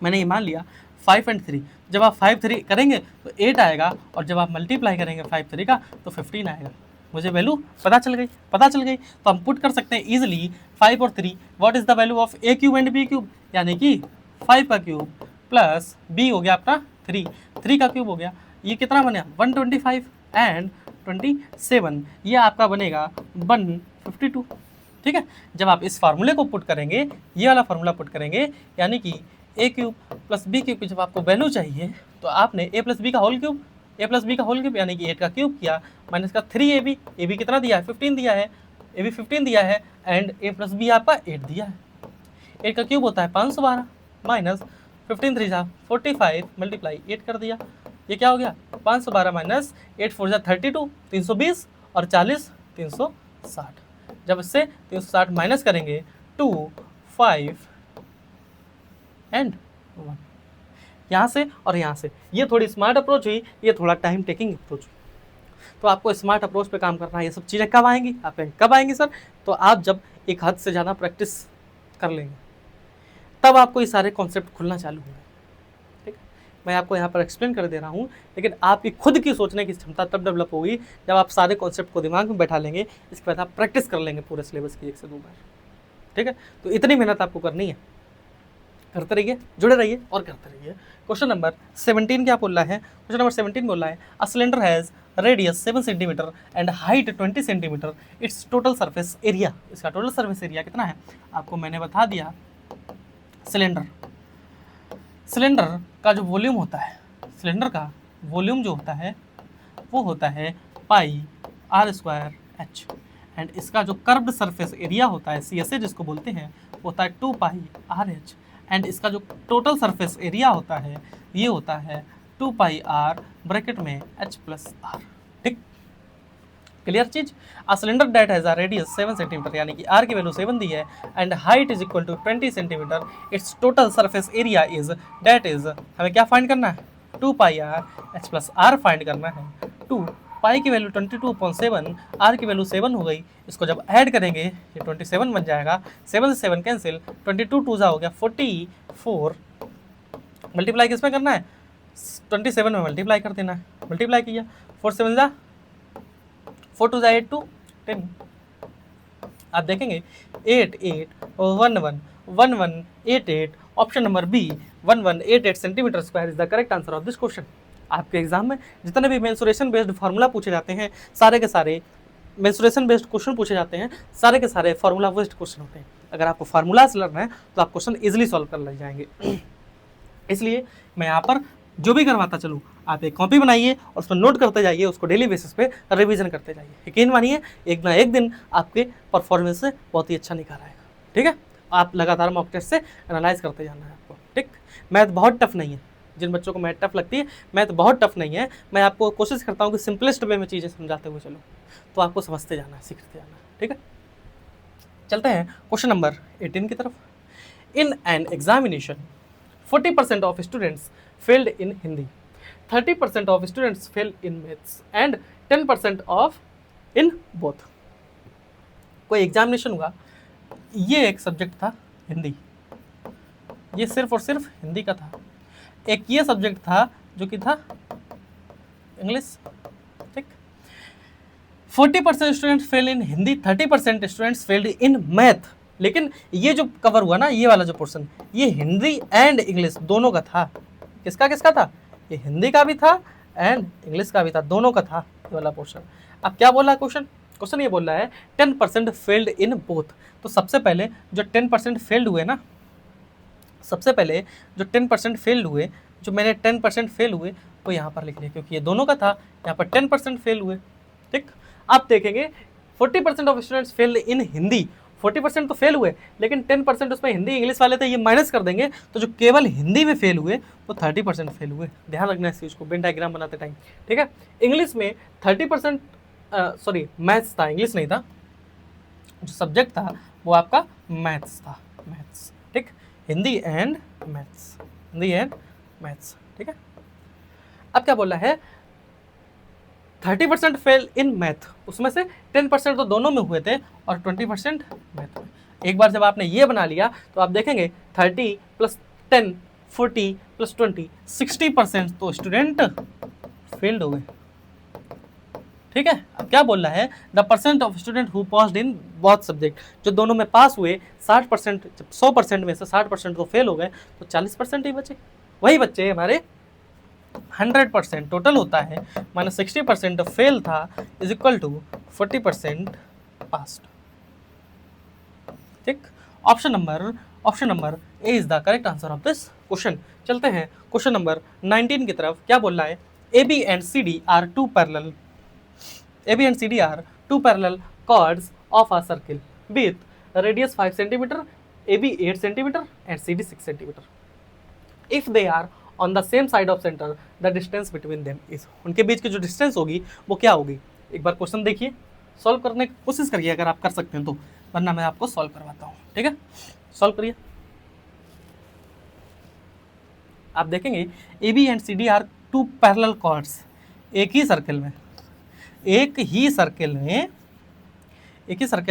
मैंने ये मान लिया 5 एंड 3, जब आप 5 3 करेंगे तो 8 आएगा और जब आप मल्टीप्लाई करेंगे 5 3 का तो 15 आएगा। मुझे वैल्यू पता चल गई, तो हम पुट कर सकते हैं इजीली 5 और 3, what is the value of A cube and B cube, यानी कि 5 का क्यूब प्लस बी हो गया आपका 3 का क्यूब हो गया, ये कितना बनेगा 125 एंड 27, ये आपका बनेगा 152। ठीक है, जब आप इस फार्मूले को पुट करेंगे, ये वाला फार्मूला पुट करेंगे, यानी कि ए क्यूब प्लस बी क्यूब की जब आपको वैल्यू चाहिए तो आपने ए प्लस बी का होल क्यूब, ए प्लस बी का होल क्यूब यानी कि 8 का क्यूब किया, माइनस का 3ab, ए बी कितना दिया है 15 दिया है, ए बी 15 दिया है एंड ए प्लस बी आपका 8 दिया है। 8 का क्यूब होता है 512 माइनस 15 3 45 मल्टीप्लाई 8 कर दिया, ये क्या हो गया 512 माइनस 8 4 32 320 और 40 360, जब इससे 360 माइनस करेंगे 2 5 एंड 1, यहाँ से और यहाँ से। ये थोड़ी स्मार्ट अप्रोच हुई, ये थोड़ा टाइम टेकिंग अप्रोच हुई। तो आपको स्मार्ट अप्रोच पे काम करना है। ये सब चीज़ें कब आएंगी, आप कब आएंगी सर, तो आप जब एक हद से ज़्यादा प्रैक्टिस कर लेंगे तब आपको ये सारे कॉन्सेप्ट खुलना चालू होंगे। ठीक है, मैं आपको यहाँ पर एक्सप्लेन कर दे रहा हूँ, लेकिन आपकी खुद की सोचने की क्षमता तब डेवलप होगी जब आप सारे कॉन्सेप्ट को दिमाग में बैठा लेंगे, इसके बाद आप प्रैक्टिस कर लेंगे पूरे सिलेबस की 1 से 2 बार। ठीक है, तो इतनी मेहनत आपको करनी है, करते रहिए, जुड़े रहिए और करते रहिए। क्वेश्चन नंबर 17 क्या बोल रहा है, क्वेश्चन नंबर 17 बोल रहा है, a cylinder has radius 7 centimetre and height 20 centimetre, its total surface area, इसका टोटल सरफेस एरिया कितना है, आपको मैंने बता दिया। सिलेंडर का जो वॉल्यूम होता है, सिलेंडर का वॉल्यूम जो होता है वो होता है पाई r स्क्वायर h, एंड इसका जो कर्व्ड सरफेस एरिया होता है CSA जिसको बोलते हैं वो होता है 2 पाई RH, एंड इसका जो टोटल सरफेस एरिया होता है ये होता है 2 पाई r ब्रैकेट में h प्लस r। ठीक, क्लियर चीज। A cylinder that has a radius 7 centimetre, यानी कि r की वैल्यू 7 दी है, and height is equal to 20 centimetre, its total surface area is, that is, हमें क्या फाइंड करना है 2 pi r h plus r find करना है। 2 पाई की वैल्यू 22.7, r की वैल्यू 7 हो गई, इसको जब ऐड करेंगे ये 27 बन जाएगा, 7 से 7 कैंसिल, 22 2 हो गया 44, मल्टीप्लाई किस में करना है 27 में मल्टीप्लाई कर देना है, मल्टीप्लाई किया 4 7 जा 4 2 8 2 10, आप देखेंगे 8 8 1 1 1 1 8 8, option number B 1188 centimetre square is the correct answer of this question. आपके एग्जाम में जितने भी मेंसुरेशन बेस्ड फार्मूला पूछे जाते हैं सारे के सारे मेंसुरेशन बेस्ड क्वेश्चन पूछे जाते हैं, सारे के सारे फार्मूला बेस्ड क्वेश्चन होते हैं। अगर आपको फार्मूलाज लर्न है तो आप क्वेश्चन इजीली सॉल्व कर ले जाएंगे। इसलिए मैं यहाँ पर जो भी करवाता चलूँ, आप एक कॉपी बनाइए और उसमें नोट करते जाइए, उसको डेली बेसिस पे रिवीजन करते जाइए। यकीन मानिए एक ना एक दिन आपके परफॉर्मेंस से बहुत ही अच्छा निखार आएगा। ठीक है, आप लगातार मॉक टेस्ट से एनालाइज करते जाना है आपको। ठीक, मैथ बहुत टफ नहीं है, जिन बच्चों को मैथ टफ लगती है, मैथ बहुत टफ नहीं है। मैं आपको कोशिश करता हूँ कि सिंपलेस्ट वे में चीज़ें समझाते हुए चलो, तो आपको समझते जाना है, सीखते जाना है। ठीक है, चलते हैं क्वेश्चन नंबर 18 की तरफ। In an examination 40% of students failed in Hindi, 30% of students fail in maths and 10% of in both. कोई एग्जामिनेशन हुआ, ये एक सब्जेक्ट था हिंदी, ये सिर्फ और सिर्फ हिंदी का था। एक ये सब्जेक्ट था जो कि था इंग्लिश। ठीक, 40% students fail in Hindi, 30% students failed in math. लेकिन ये जो कवर हुआ ना, ये वाला जो पोर्शन, ये हिंदी एंड इंग्लिश दोनों का था। किसका किसका था? ये हिंदी का भी था एंड इंग्लिश का भी था, दोनों का था ये वाला पोर्शन। अब क्या बोल रहा है क्वेश्चन? क्वेश्चन ये बोल रहा है 10% फेल्ड इन बोथ। तो सबसे पहले जो 10% फेल्ड हुए ना, सबसे पहले जो 10% फेल्ड हुए, जो मैंने 10% फेल हुए वो यहाँ पर लिख लिया, क्योंकि ये दोनों का था। यहाँ पर 10% फेल हुए। ठीक, आप देखेंगे 40% ऑफ स्टूडेंट्स फेल इन हिंदी, 40% तो फेल हुए, लेकिन 10% उसमें हिंदी इंग्लिश वाले थे, ये माइनस कर देंगे तो जो केवल हिंदी में फेल हुए वो 30% फेल हुए। ध्यान रखना इस चीज़ को वेन डायग्राम बनाते टाइम। ठीक है, इंग्लिश में 30%, सॉरी मैथ्स था, इंग्लिश नहीं था। जो सब्जेक्ट था वो आपका मैथ्स था, मैथ्स। ठीक, Hindi and maths, Hindi and maths. ठीक है, अब क्या बोला है? 30% फेल इन मैथ, उसमें से 10% तो दोनों में हुए थे और 20% मैथ में। एक बार जब आपने ये बना लिया तो आप देखेंगे 30 + 10 40 + 20 60% तो स्टूडेंट फेल्ड हो गए। ठीक है, अब क्या बोल रहा है? The percent of student who passed in both subject, जो दोनों में पास हुए 60%, जब 100% में से 60% तो फेल हो गए तो 40% ही बचे। वही बच्चे हमारे 100% टोटल होता है, माइनस 60% फेल था इज इक्वल टू 40% पास्ड। ठीक, option number A is the correct answer of this question. चलते हैं क्वेश्चन नंबर 19 की तरफ। क्या बोल रहा है? A B and C D are two parallel, AB and CD are two parallel chords of a circle with radius 5 cm, AB 8 cm and CD 6 cm. If they are on the same side of center, the distance between them is, उनके बीच की जो distance होगी वो क्या होगी? एक बार question देखिए, solve करने की कोशिश करिए अगर आप कर सकते हैं तो, वरना मैं आपको सॉल्व करवाता हूँ। ठीक है, सॉल्व करिए। आप देखेंगे AB and CD are two parallel chords, एक ही सर्कल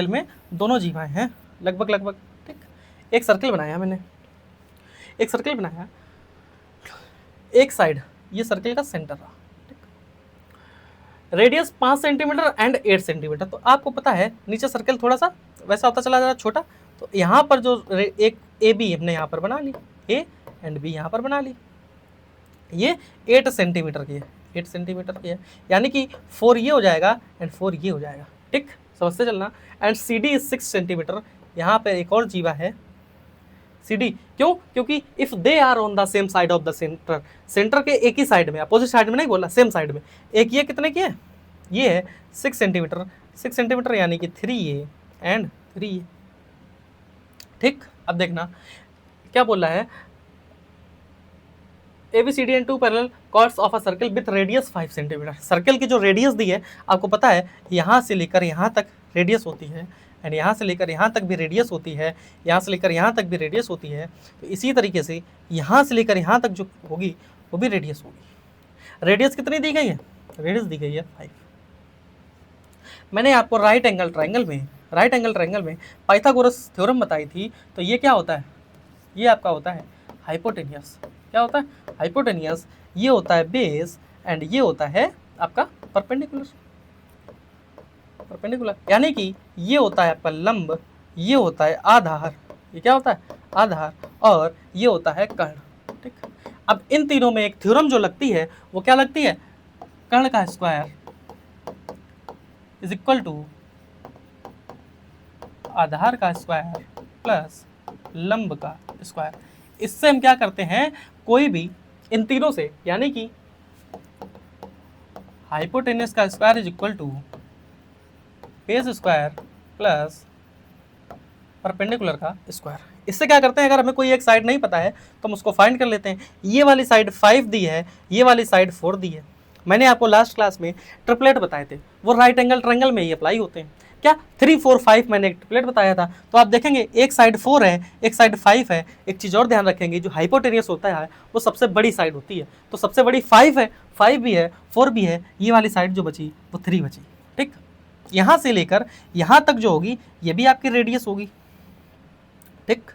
में दोनों जीवाएं हैं लगभग। ठीक, एक सर्कल बनाया मैंने, एक सर्कल बनाया, एक साइड ये सर्कल का सेंटर रहा। ठीक, रेडियस 5 सेंटीमीटर एंड 8 सेंटीमीटर। तो आपको पता है नीचे सर्कल थोड़ा सा वैसा होता चला जा रहा छोटा, तो यहाँ पर जो एक ए बी हमने यहाँ पर बना ली, ए एंड बी यहाँ पर बना ली, ये 8 सेंटीमीटर की है, 8 सेंटीमीटर की है, यानी कि 4 ये हो जाएगा एंड 4 ये हो जाएगा। ठीक, समझते चलना। एंड सी डी 6 सेंटीमीटर, यहाँ पे एक और जीवा है सी डी। क्यों? क्योंकि if they are on the same side of the centre, centre के एक ही साइड में, अपोजिट साइड में नहीं बोला, सेम साइड में। एक ये कितने की है? ये है 6 सेंटीमीटर, 6 सेंटीमीटर यानी कि 3 ये एंड 3 ये। ठीक, अब देखना क्या बोल रहा है? ABCD and two parallel chords of a circle with radius 5 centimetre. Circle की जो रेडियस दी है आपको पता है, यहाँ से लेकर यहाँ तक रेडियस होती है एंड यहाँ से लेकर यहाँ तक भी रेडियस होती है, यहाँ से लेकर यहाँ तक भी रेडियस होती है। तो इसी तरीके से यहाँ से लेकर यहाँ तक जो होगी वो भी रेडियस होगी। रेडियस कितनी दी गई है? रेडियस दी गई है 5। मैंने आपको राइट एंगल ट्रायंगल में पाइथागोरस थ्योरम बताई थी। तो ये क्या होता है? ये आपका होता है हाइपोटेनियस। क्या होता है? हाइपोटेनियस। ये होता है बेस एंड ये होता है आपका परपेंडिकुलर, यानी कि ये होता है आपका लंब, ये होता है आधार, ये क्या होता है? आधार, और ये होता है कर्ण। ठीक, अब इन तीनों में एक थ्योरम जो लगती है वो क्या लगती है? कर्ण का स्क्वायर इज इक्वल टू आधार का स्क्वायर प्लस लंब का स्क्वायर। इससे हम क्या करते हैं, कोई भी इन तीनों से, यानी कि हाइपोटेन्यूस का square is equal to base square plus perpendicular का स्क्वायर। इससे क्या करते हैं, अगर हमें कोई एक साइड नहीं पता है तो हम उसको फाइंड कर लेते हैं। ये वाली साइड 5 दी है, ये वाली साइड 4 दी है। मैंने आपको लास्ट क्लास में ट्रिपलेट बताए थे, वो राइट एंगल ट्रायंगल में ही अप्लाई होते हैं। क्या 3 4 5 मैंने एक ट्रिपलेट बताया था। तो आप देखेंगे एक साइड 4 है, एक साइड 5 है। एक चीज़ और ध्यान रखेंगे, जो हाइपोटेनियस होता है वो सबसे बड़ी साइड होती है। तो सबसे बड़ी 5 है, 5 भी है, 4 भी है। ये वाली साइड जो बची वो 3 बची। ठीक, यहाँ से लेकर यहाँ तक जो होगी ये भी आपकी रेडियस होगी। ठीक,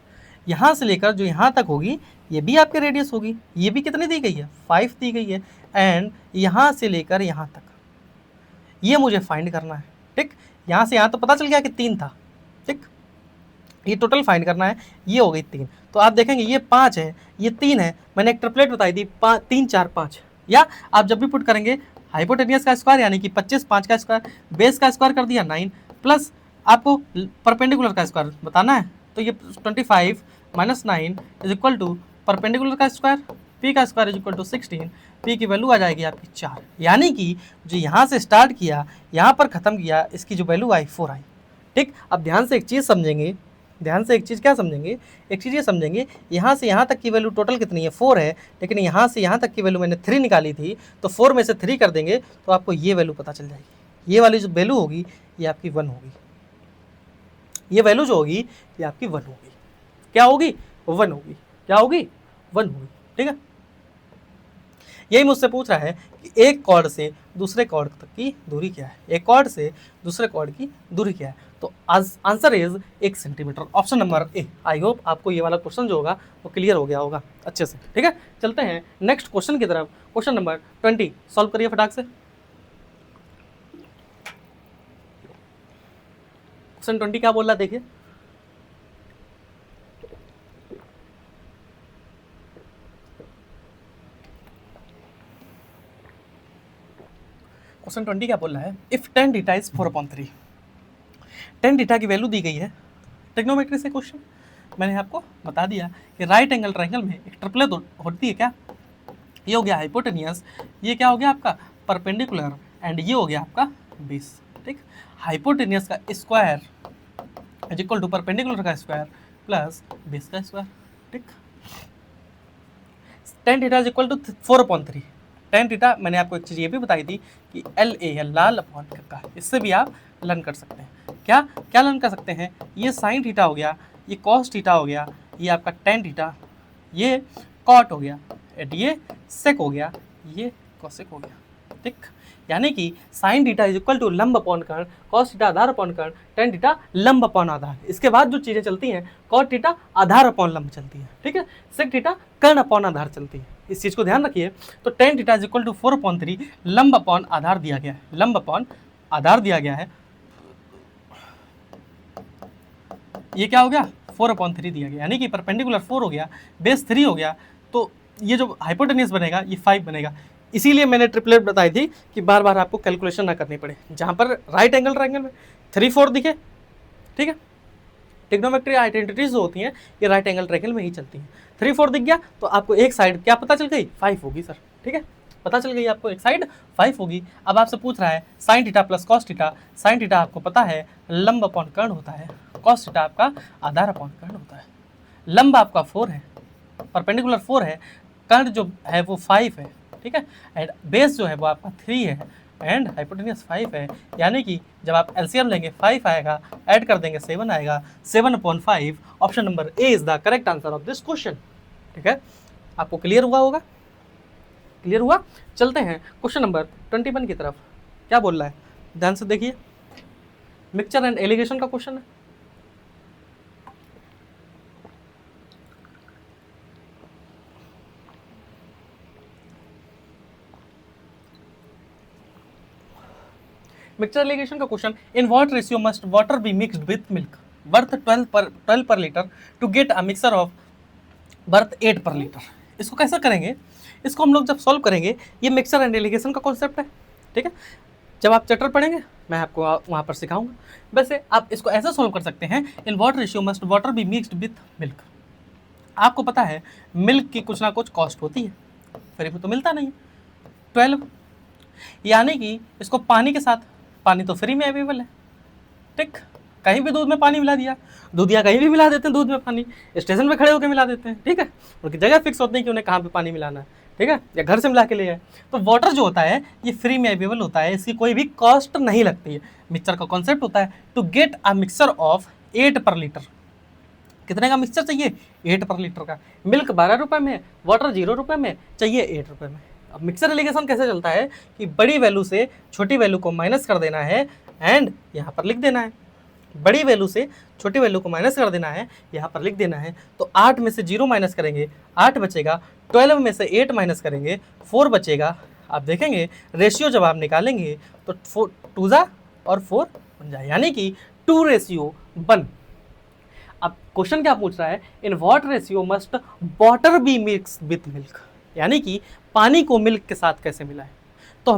यहाँ से लेकर जो यहाँ तक होगी ये भी आपकी रेडियस होगी। ये भी कितनी दी गई है, 5 दी गई है। एंड यहाँ से लेकर यहाँ तक ये मुझे फाइंड करना है। ठीक, यहाँ से यहाँ तो पता चल गया कि 3 था। ठीक, ये टोटल फाइंड करना है। ये हो गई 3। तो आप देखेंगे ये 5 है, ये 3 है। मैंने एक ट्रिपलेट बताई थी 3 4 5। या आप जब भी पुट करेंगे हाइपोटेनियस का स्क्वायर यानी कि 25, 5 का स्क्वायर, बेस का स्क्वायर कर दिया 9, प्लस आपको परपेंडिकुलर का स्क्वायर बताना है। तो ये 25 minus 9 is equal to perpendicular का स्क्वायर, पी का square is equal to 16। P की वैल्यू आ जाएगी आपकी 4। यानी कि जो यहाँ से स्टार्ट किया यहाँ पर ख़त्म किया, इसकी जो वैल्यू आई 4 आई। ठीक, अब ध्यान से एक चीज़ समझेंगे, ध्यान से एक चीज़ क्या समझेंगे, एक चीज़ ये समझेंगे, यहाँ से यहाँ तक की वैल्यू टोटल कितनी है, 4 है। लेकिन यहाँ से यहाँ तक की वैल्यू मैंने 3 निकाली थी, तो 4 में से 3 कर देंगे तो आपको ये वैल्यू पता चल जाएगी। ये वाली जो वैल्यू होगी ये आपकी 1 होगी। ये वैल्यू जो होगी ये आपकी 1 होगी। क्या होगी, 1 होगी। क्या होगी, 1 होगी। ठीक है, यही मुझसे पूछ रहा है कि एक कॉर्ड से दूसरे कॉर्ड तक की दूरी क्या है, एक कॉर्ड से दूसरे कॉर्ड की दूरी क्या है। तो answer is 1 centimetre, option number A. I hope आपको ये वाला क्वेश्चन जो होगा वो क्लियर हो गया होगा अच्छे से। ठीक है, चलते हैं नेक्स्ट क्वेश्चन की तरफ। क्वेश्चन नंबर 20 सॉल्व करिए फटाक से। क्वेश्चन 20 क्या बोल रहा है देखिए। क्वेश्चन 20 क्या बोल रहा है, if tan theta is 4/3। tan theta की वैल्यू दी गई है। ट्रिग्नोमेट्री से क्वेश्चन मैंने आपको बता दिया कि राइट एंगल ट्रायंगल में एक ट्रिपलेट होती है। क्या, ये हो गया हाइपोटेनियस, ये क्या हो गया आपका परपेंडिकुलर, एंड ये हो गया आपका बेस। ठीक, हाइपोटेनियस का square is equal to perpendicular का स्क्वायर प्लस बेस का स्क्वायर। ठीक, tan theta is equal to 4/3। tan theta मैंने आपको एक चीज़ ये भी बताई थी कि LA लाल अपॉन का, इससे भी आप लर्न कर सकते हैं। क्या क्या लर्न कर सकते हैं, ये साइन थीटा हो गया, ये कॉस थीटा हो गया, ये आपका tan थीटा, ये कॉट हो गया, एंड ये सेक हो गया, ये कॉसेक हो गया। ठीक, यानी कि sine theta is equal to लंब अपॉन कर्ण, कॉस थीटा आधार अपॉन कर्ण, tan थीटा लंब अपॉन आधार। इसके बाद जो चीज़ें चलती हैं, कॉट थीटा आधार अपॉन लंब चलती है। ठीक है, सेक थीटा कर्ण अपॉन आधार चलती है। इस चीज़ को ध्यान रखिए। तो tan theta is equal to 4/3 लंब अपॉन आधार दिया गया है, लंब अपॉन आधार दिया गया है। ये क्या हो गया, 4/3 दिया गया, यानी कि परपेंडिकुलर 4 हो गया, बेस 3 हो गया। तो ये जो हाइपोटेनियस बनेगा ये 5 बनेगा। इसीलिए मैंने ट्रिपलेट बताई थी कि बार बार आपको कैलकुलेशन ना करनी पड़े। जहाँ पर राइट एंगल ट्रायंगल में 3 4 दिखे, ठीक है, ट्रिग्नोमेट्री आइडेंटिटीज जो होती हैं ये राइट एंगल ट्रायंगल में ही चलती हैं। 3 4 दिख गया तो आपको एक साइड क्या पता चल गई, 5 होगी सर। ठीक है, पता चल गई आपको एक साइड 5 होगी। अब आपसे पूछ रहा है sine theta plus cos theta. Sine theta आपको पता है लंब अपॉन कर्ण होता है, कॉस थीटा आपका आधार अपॉन कर्ण होता है। लंब आपका 4 है, परपेंडिकुलर 4 है, कर्ण जो है वो 5 है। ठीक है, एंड बेस जो है वो आपका 3 है, एंड हाइपोटेनियस 5 है। यानी कि जब आप एलसीएम लेंगे 5 आएगा, ऐड कर देंगे 7 आएगा, 7/5। Option number A is the correct answer of this question. ठीक है, आपको क्लियर हुआ होगा, क्लियर हुआ। चलते हैं क्वेश्चन नंबर 21 की तरफ। क्या बोल रहा है, ध्यान से देखिए। मिक्सचर एंड एलिगेशन का क्वेश्चन है। मिक्सचर एलिगेशन का question, in what ratio must water be mixed with milk worth 12 per litre to get a mixture of worth 8 per litre. इसको कैसे करेंगे, इसको हम लोग जब सॉल्व करेंगे, ये मिक्सचर एंड एलिगेशन का कॉन्सेप्ट है। ठीक है, जब आप चैप्टर पढ़ेंगे मैं आपको वहाँ पर सिखाऊंगा। वैसे आप इसको ऐसा सॉल्व कर सकते हैं, इन what ratio must water be mixed with milk. आपको पता है मिल्क की कुछ ना कुछ कॉस्ट होती है, फ्री में तो मिलता नहीं है, 12, यानी कि इसको पानी के साथ, पानी तो फ्री में अवेलेबल है, ठीक, कहीं भी दूध में पानी मिला दिया, दूधिया कहीं भी मिला देते हैं दूध में पानी, स्टेशन पे खड़े होकर मिला देते हैं, ठीक है, उनकी जगह फिक्स होती है कि उन्हें कहाँ पे पानी मिलाना है, ठीक है, या घर से मिला के ले आए। तो वाटर जो होता है ये फ्री में अवेलेबल होता है, इसकी कोई भी कॉस्ट नहीं लगती है। मिक्सचर का कॉन्सेप्ट होता है to get a mixture of 8 per litre, कितने का मिक्सचर चाहिए, 8 पर लीटर का। मिल्क 12 रुपये में, वाटर 0 रुपये में, चाहिए 8 रुपये में। अब मिक्सचर एलिगेशन कैसे चलता है कि बड़ी वैल्यू से छोटी वैल्यू को माइनस कर देना है एंड यहाँ पर लिख देना है, बड़ी वैल्यू से छोटी वैल्यू को माइनस कर देना है, यहाँ पर लिख देना है। तो 8 में से 0 माइनस करेंगे 8 बचेगा, 12 में से 8 माइनस करेंगे 4 बचेगा। आप देखेंगे रेशियो जब आप निकालेंगे तो 4 2 और 4 बन जाए, यानी कि 2:1। अब क्वेश्चन क्या पूछ रहा है, in what ratio must water be mix with milk, यानी कि पानी को मिल्क के साथ कैसे मिलाएं। तो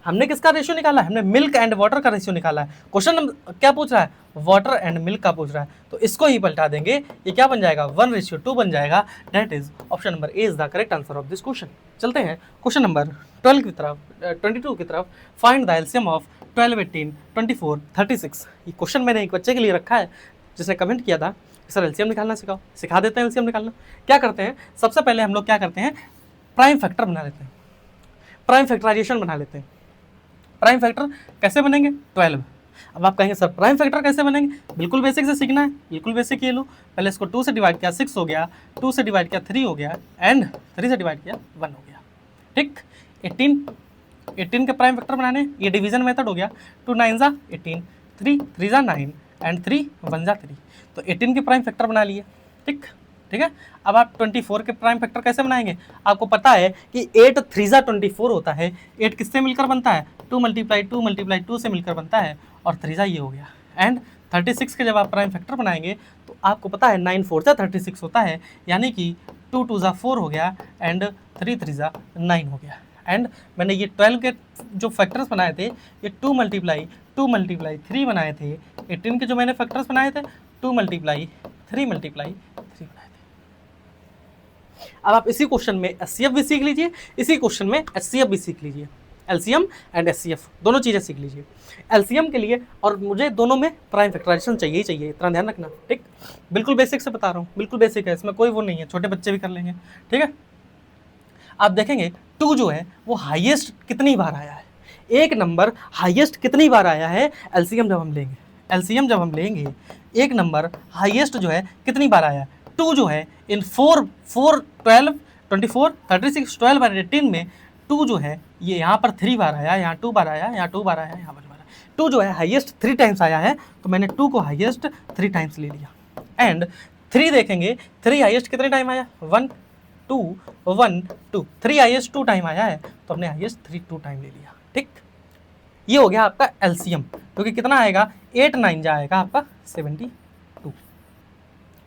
हमने किसका रेशियो निकाला है, हमने मिल्क एंड वाटर का रेशियो निकाला है। क्वेश्चन क्या पूछ रहा है, वाटर एंड मिल्क का पूछ रहा है, तो इसको ही पलटा देंगे, ये क्या बन जाएगा 1:2 बन जाएगा। That is option number A is the correct answer of this question. चलते हैं क्वेश्चन नंबर 12 की तरफ, 22 की तरफ। Find the LCM of 12, 18, 24, 36। ये क्वेश्चन मैंने एक बच्चे के लिए रखा है जिसने कमेंट किया था सर एलसीएम निकालना सिखाओ, सिखा देते हैं एलसीएम निकालना। क्या करते हैं, सबसे पहले हम लोग क्या करते हैं, प्राइम फैक्टर बना लेते हैं, प्राइम फैक्टराइजेशन बना लेते हैं। प्राइम फैक्टर कैसे बनेंगे, 12। अब आप कहेंगे सर प्राइम फैक्टर कैसे बनेंगे, बिल्कुल बेसिक से सीखना है, बिल्कुल बेसिक ये लो। पहले इसको 2 से डिवाइड किया 6 हो गया, 2 से डिवाइड किया 3 हो गया, एंड 3 से डिवाइड किया 1 हो गया, ठीक। 18 के प्राइम फैक्टर बनाने, ये डिवीजन मेथड हो गया, 2 9 18, 3 3 9 एंड 3 1 3। तो 18 के प्राइम फैक्टर बना लिए, ठीक है। अब आप 24 के प्राइम फैक्टर कैसे बनाएंगे, आपको पता है कि 8 3 24 होता है, 8 किससे मिलकर बनता है, 2 × 2 से मिलकर बनता है, और 3 ये हो गया। एंड 36 के जब आप प्राइम फैक्टर बनाएंगे तो आपको पता है 9 4 36 होता है, यानी कि 2 2 4 हो गया एंड 3 3 9 हो गया। एंड मैंने ये 12 के जो फैक्टर्स बनाए थे ये 2 × 3 बनाए थे। 18 के जो मैंने फैक्टर्स बनाए थे 2 × 3 बनाए थे। अब आप इसी क्वेश्चन में एचसीएफ भी सीख लीजिए, इसी क्वेश्चन में एचसीएफ भी सीख लीजिए, एलसीएम एंड एचसीएफ दोनों चीज़ें सीख लीजिए। एलसीएम के लिए और मुझे दोनों में प्राइम फैक्टराइजेशन चाहिए ही चाहिए, इतना ध्यान रखना, ठीक। बिल्कुल बेसिक से बता रहा हूँ, बिल्कुल बेसिक है, इसमें कोई वो नहीं है, छोटे बच्चे भी कर लेंगे, ठीक है। आप देखेंगे 2 जो है वो हाईएस्ट कितनी बार आया है, एक नंबर हाईएस्ट कितनी बार आया है, एलसीएम जब हम लेंगे एक नंबर हाईएस्ट जो है कितनी बार आया है, 2 जो है इन 4 12 24 36 12 और 18 में 2 जो है ये यहाँ पर 3 बार आया, यहाँ 2 बार आया, यहाँ 2 बार आया, यहाँ 1 बार आया। 2 जो है हाईएस्ट 3 टाइम्स आया है, तो मैंने 2 को हाईएस्ट 3 टाइम्स ले लिया। एंड 3 देखेंगे, 3 हाईएस्ट कितने टाइम आया, 1 2 1 2, 3 हाईएस्ट 2 टाइम आया है, तो हमने हाईएस्ट 3 2 टाइम ले लिया, ठीक। ये हो गया आपका एलसीएम, क्योंकि कितना आएगा 8 9 जाएगा आपका 72,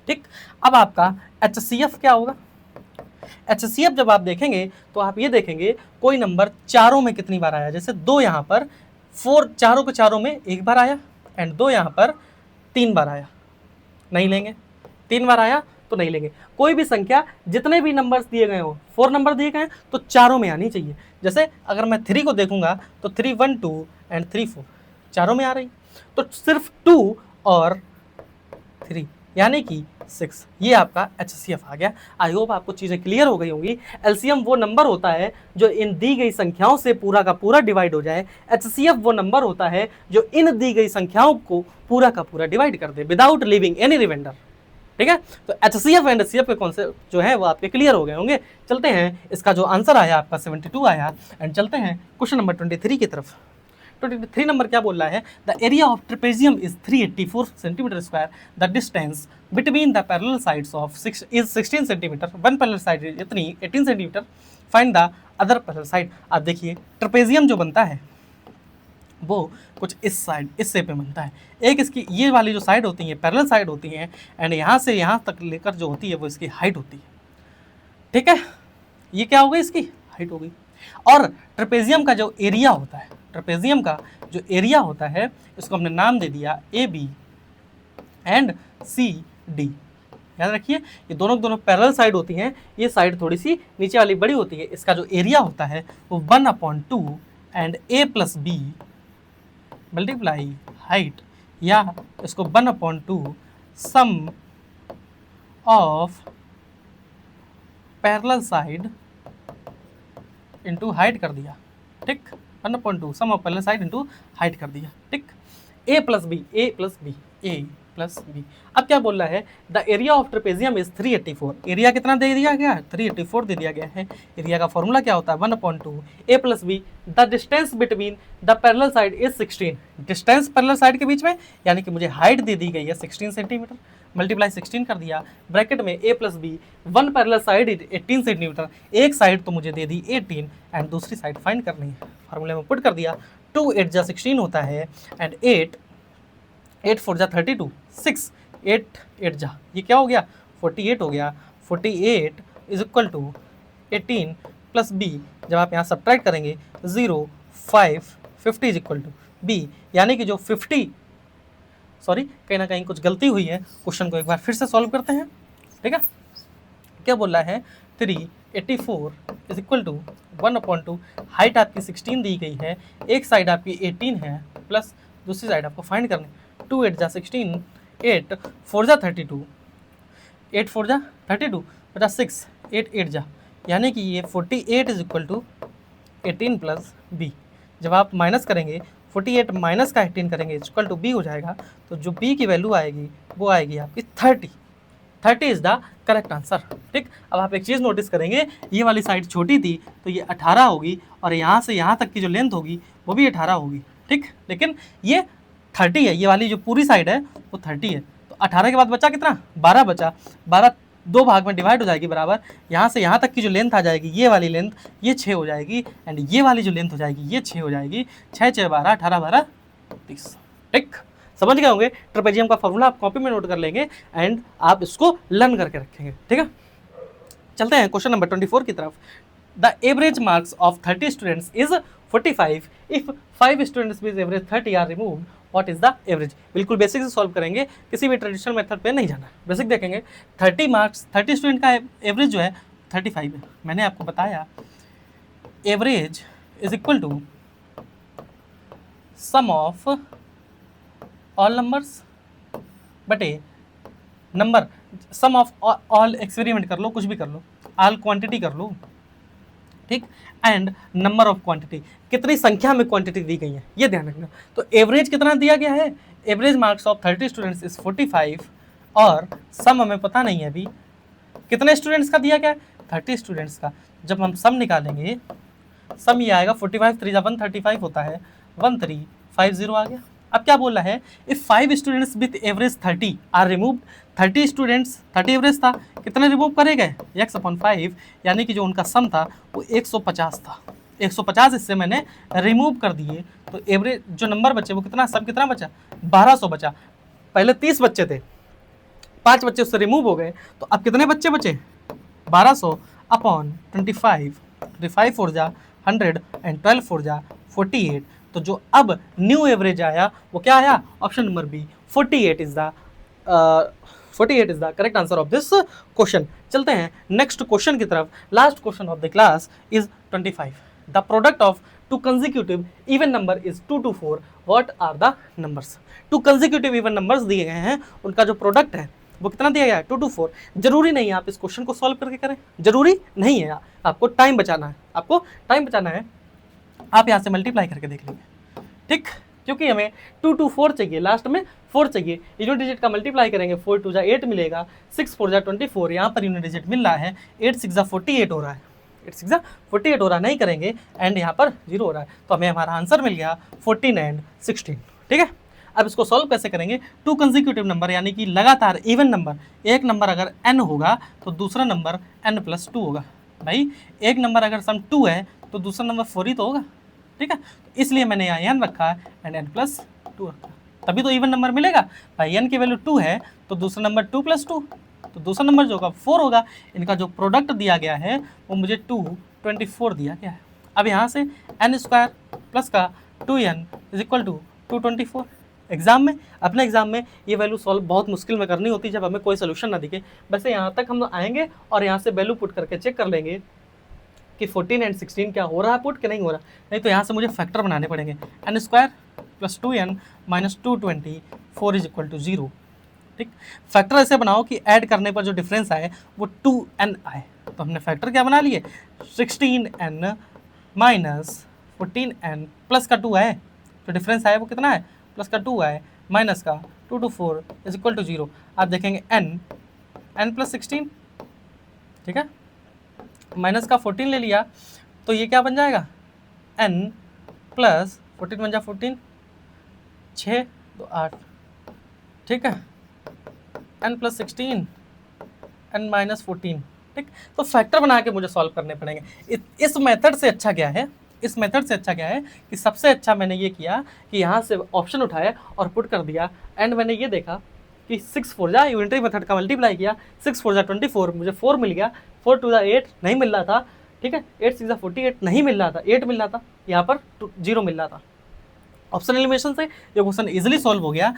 ठीक। अब आपका एचसीएफ क्या होगा, एचसीएफ जब आप देखेंगे तो आप ये देखेंगे कोई नंबर चारों में कितनी बार आया, जैसे 2 यहाँ पर 4 चारों के चारों में एक बार आया, एंड 2 यहाँ पर 3 बार आया, नहीं लेंगे। 3 बार आया तो नहीं लेंगे। कोई भी संख्या जितने भी नंबर्स दिए गए हो, 4 नंबर दिए गए तो चारों में आनी चाहिए। जैसे अगर मैं 3 को देखूंगा तो 3 1 2 एंड 3 4 चारों में आ रही, तो सिर्फ 2 और 3 यानी कि 6, ये आपका एचसीएफ आ गया। आई होप आपको चीज़ें क्लियर हो गई होंगी। एलसीएम वो नंबर होता है जो इन दी गई संख्याओं से पूरा का पूरा डिवाइड हो जाए, एचसीएफ वो नंबर होता है जो इन दी गई संख्याओं को पूरा का पूरा डिवाइड कर दे विदाउट लीविंग एनी रिमाइंडर, ठीक है। तो एचसीएफ एंड एचसीएफ के कॉन्सेप्ट जो है वो आपके क्लियर हो गए होंगे। चलते हैं, इसका जो आंसर आया आपका 72 आया। एंड चलते हैं क्वेश्चन नंबर 23 की तरफ। 23 नंबर क्या बोल रहा है, the area of trapezium is 384 centimetre square, the distance between the parallel sides of 6 is 16 centimetre, one parallel side is इतनी 18 centimetre, find the other parallel side. आप देखिए ट्रेपेजियम जो बनता है वो कुछ इस साइड इस शेप में बनता है। एक इसकी ये वाली जो साइड होती है पैरेलल साइड होती है, एंड यहाँ से यहाँ तक लेकर जो होती है वो इसकी हाइट होती है, ठीक है। ये क्या हो गई, इसकी हाइट हो गई। और ट्रेपेजियम का जो एरिया होता है, ट्रेपेजियम का जो एरिया होता है, इसको हमने नाम दे दिया A B and C D. याद रखिए ये दोनों दोनों पैरेलल साइड होती हैं, ये साइड थोड़ी सी नीचे वाली बड़ी होती है। इसका जो एरिया होता है वो 1/2 and A plus B multiply height, या इसको 1/2 sum of parallel side into height कर दिया। ठीक, 1/2 sum of parallel side into height कर दिया। ठीक, A plus B, A plus B, A plus B. अब क्या बोल रहा है, the area of trapezium is 384। Area कितना दे दिया गया है, 384 दे दिया गया है। एरिया का फॉर्मूला क्या होता है, 1/2 A plus B. The distance between the parallel side is 16। Distance parallel side के बीच में, यानी कि मुझे हाइट दे दी गई है 16 सेंटीमीटर, मल्टीप्लाई 16 कर दिया, ब्रैकेट में A plus B, one parallel side 18 centimetre, एक साइड तो मुझे दे दी 18 एंड दूसरी साइड फाइंड करनी है। फार्मूले में पुट कर दिया, 2 8 जा 16 होता है एंड 8 4 जा 32, 6 8 8 जा, ये क्या हो गया 48 हो गया। 48 is equal to 18 plus B, जब आप यहाँ सब्ट्रैक्ट करेंगे 0 5 50 इज इक्वल टू बी, यानी कि जो 50, सॉरी कहीं ना कहीं कुछ गलती हुई है, क्वेश्चन को एक बार फिर से सॉल्व करते हैं। ठीक है, क्या बोल रहा है, 384 इज इक्वल टू 1/2, हाइट आपकी 16 दी गई है, एक साइड आपकी 18 है प्लस दूसरी साइड आपको फाइंड करनी। 2 8 जा 16, 8 4 जा 32, 8 4 जा 32 बचा 6 8 8 जा, यानी कि ये 48 is equal to 18 plus B. जब आप माइनस करेंगे 48 माइनस का 18 करेंगे इक्वल टू बी हो जाएगा, तो जो बी की वैल्यू आएगी वो आएगी आपकी 30। 30 इज द करेक्ट आंसर। ठीक, अब आप एक चीज़ नोटिस करेंगे, ये वाली साइड छोटी थी तो ये 18 होगी, और यहाँ से यहाँ तक की जो लेंथ होगी वो भी 18 होगी। ठीक, लेकिन ये 30 है, ये वाली जो पूरी साइड है वो 30 है, तो 18 के बाद बचा कितना, 12 बचा। 12 दो भाग में डिवाइड हो जाएगी बराबर, यहाँ से यहाँ तक की जो लेंथ आ जाएगी, ये वाली लेंथ ये 6 हो जाएगी, एंड ये वाली जो लेंथ हो जाएगी ये 6 हो जाएगी। 6 6 12, 18 12 30। ठीक, समझ गए होंगे। ट्रेपेजियम का फॉर्मूला आप कॉपी में नोट कर लेंगे एंड आप इसको लर्न करके रखेंगे। ठीक है, चलते हैं क्वेश्चन नंबर 24 की तरफ। The average marks of 30 students is 45 if 5 students with average 30 are removed, what is the average. बिल्कुल बेसिक से सॉल्व करेंगे, किसी भी ट्रेडिशनल मेथड पे नहीं जाना, बेसिक देखेंगे। 30 मार्क्स, 30 स्टूडेंट का एवरेज जो है 35 है। मैंने आपको बताया average is equal to sum of all numbers बटे number, sum of all, experiment कर लो, कुछ भी कर लो, ऑल क्वांटिटी कर लो। ठीक, एंड नंबर ऑफ क्वांटिटी, कितनी संख्या में क्वांटिटी दी गई है ये ध्यान रखना। तो एवरेज कितना दिया गया है, average marks of 30 students is 45, और सम हमें पता नहीं है अभी कितने स्टूडेंट्स का दिया गया है, 30 स्टूडेंट्स का। जब हम सम निकालेंगे, सम ये आएगा 45 3 135 होता है, 1350 आ गया। अब क्या बोल रहा है, if 5 students with average 30 are removed, 30 students, 30 average था, कितने रिमूव करे गए, x/5, यानी कि जो उनका सम था वो 150 था। 150 इससे मैंने रिमूव कर दिए, तो एवरेज जो नंबर बचे वो कितना, सब कितना बचा, 1200 बचा। पहले 30 बच्चे थे, 5 बच्चे उससे रिमूव हो गए, तो अब कितने बच्चे बचे, 1200 अपॉन 25, 25 4 जा 100 एंड 12 4 जा 48। तो जो अब न्यू एवरेज आया वो क्या आया, option number B, 48 is the correct answer of this question. चलते हैं नेक्स्ट क्वेश्चन की तरफ। Last question of the class is 25। The product of two consecutive even number is 2 to 4, what are the numbers. Two consecutive even numbers दिए गए हैं, उनका जो product है वो कितना दिया गया है, 2 to 4। जरूरी नहीं है आप इस क्वेश्चन को सॉल्व करके करें, जरूरी नहीं है, आपको टाइम बचाना है, आपको टाइम बचाना है। आप यहाँ से मल्टीप्लाई करके देख लीजिए। ठीक, क्योंकि हमें 2 to 4 चाहिए, लास्ट में 4 चाहिए। यूनिट डिजिट का मल्टीप्लाई करेंगे, 4 2 जा 8 मिलेगा, 6 4 जा 24, यहाँ पर यूनिट डिजिट मिल रहा है, 8 6 जा 48 हो रहा है, 8 6 जा 48 हो रहा है, नहीं करेंगे एंड यहाँ पर 0 हो रहा है, तो हमें हमारा आंसर मिल गया 14 एंड 16। ठीक है, अब इसको सॉल्व कैसे करेंगे, टू कंसेक्यूटिव नंबर यानी कि लगातार इवन नंबर, एक नंबर अगर n होगा तो दूसरा नंबर n+2 होगा। भाई एक नंबर अगर सम 2 है तो दूसरा नंबर 4 ही तो होगा। ठीक है, तो इसलिए मैंने यहाँ n रखा एंड n+2 रखा, तभी तो इवन नंबर मिलेगा। भाई n की वैल्यू 2 है तो दूसरा नंबर 2+2, तो दूसरा नंबर जो होगा 4 होगा। इनका जो प्रोडक्ट दिया गया है वो मुझे 2 24 दिया गया है। अब यहाँ से n स्क्वायर प्लस का 2n is equal to 224। Exam में, अपने एग्जाम में ये वैल्यू सॉल्व बहुत मुश्किल में करनी होती है जब हमें कोई सोल्यूशन ना दिखे। वैसे यहाँ तक हम आएंगे और यहाँ से वैल्यू पुट करके चेक कर लेंगे कि 14 एंड 16 क्या हो रहा है पुट कि नहीं हो रहा। नहीं तो यहाँ से मुझे फैक्टर बनाने पड़ेंगे। n square plus 2n minus 224 is equal to 0। ठीक, फैक्टर ऐसे बनाओ कि ऐड करने पर जो डिफरेंस आए वो 2n आए। तो हमने फैक्टर क्या बना लिए, 16n माइनस 14n प्लस का 2 है, जो डिफरेंस आया वो कितना है, प्लस का 2 है, माइनस का 2 to 4 इज इक्वल टू 0। आप देखेंगे n प्लस 16, ठीक है, माइनस का 14 ले लिया तो ये क्या बन जाएगा, n प्लस 14 बन जाए 14, 6 तो 8, ठीक है, n प्लस 16 n माइनस 14। ठीक, तो फैक्टर बना के मुझे सॉल्व करने पड़ेंगे। इस मेथड से अच्छा क्या है, इस मेथड से अच्छा क्या है कि सबसे अच्छा मैंने ये किया कि यहाँ से ऑप्शन उठाया और पुट कर दिया, एंड मैंने ये देखा कि 6 4 जा यूनिटरी मेथड का मल्टीप्लाई किया, 6 4 जा 24, मुझे 4 मिल गया, 4 2 जा 8 नहीं मिल रहा था, ठीक है, 8 6 जा 48 नहीं मिल रहा था, 8 मिल रहा था, यहाँ पर 0 मिल रहा था। ऑप्शन एलिमिनेशन से ये क्वेश्चन इजीली सॉल्व हो गया।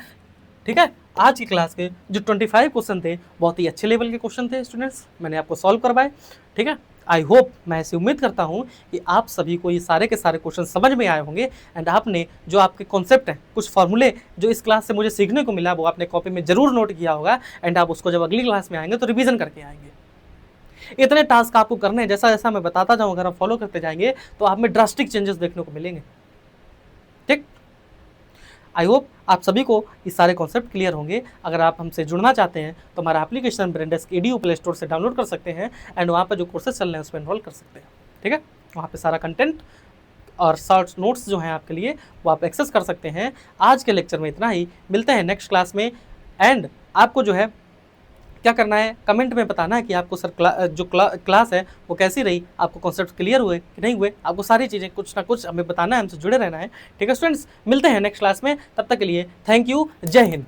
ठीक है, आज की क्लास के जो 25 क्वेश्चन थे बहुत ही अच्छे लेवल के क्वेश्चन थे स्टूडेंट्स, मैंने आपको सॉल्व करवाए। ठीक है, आई होप, मैं ऐसी उम्मीद करता हूँ कि आप सभी को ये सारे के सारे क्वेश्चन समझ में आए होंगे, एंड आपने जो आपके कॉन्सेप्ट हैं, कुछ फॉर्मूले जो इस क्लास से मुझे सीखने को मिला वो आपने कॉपी में ज़रूर नोट किया होगा, एंड आप उसको जब अगली क्लास में आएंगे तो रिवीजन करके आएंगे। इतने टास्क आपको करने हैं, जैसा जैसा मैं बताता जाऊँ अगर आप फॉलो करते जाएंगे तो आप में ड्रास्टिक चेंजेस देखने को मिलेंगे। ठीक, आई होप आप सभी को ये सारे कॉन्सेप्ट क्लियर होंगे। अगर आप हमसे जुड़ना चाहते हैं तो हमारा एप्लीकेशन ब्रेनडेस्क EDU प्ले स्टोर से डाउनलोड कर सकते हैं, एंड वहाँ पर जो कोर्सेज चल रहे हैं उसमें एनरोल कर सकते हैं। ठीक है, वहाँ पे सारा कंटेंट और शॉर्ट्स नोट्स जो हैं आपके लिए वो आप एक्सेस कर सकते हैं। आज के लेक्चर में इतना ही, मिलते हैं नेक्स्ट क्लास में। एंड आपको जो है क्या करना है, कमेंट में बताना है कि आपको सर क्लास है वो कैसी रही, आपको कॉन्सेप्ट क्लियर हुए कि नहीं हुए, आपको सारी चीज़ें कुछ ना कुछ हमें बताना है, हमसे जुड़े रहना है। ठीक है स्टूडेंट्स, मिलते हैं नेक्स्ट क्लास में, तब तक के लिए थैंक यू, जय हिंद।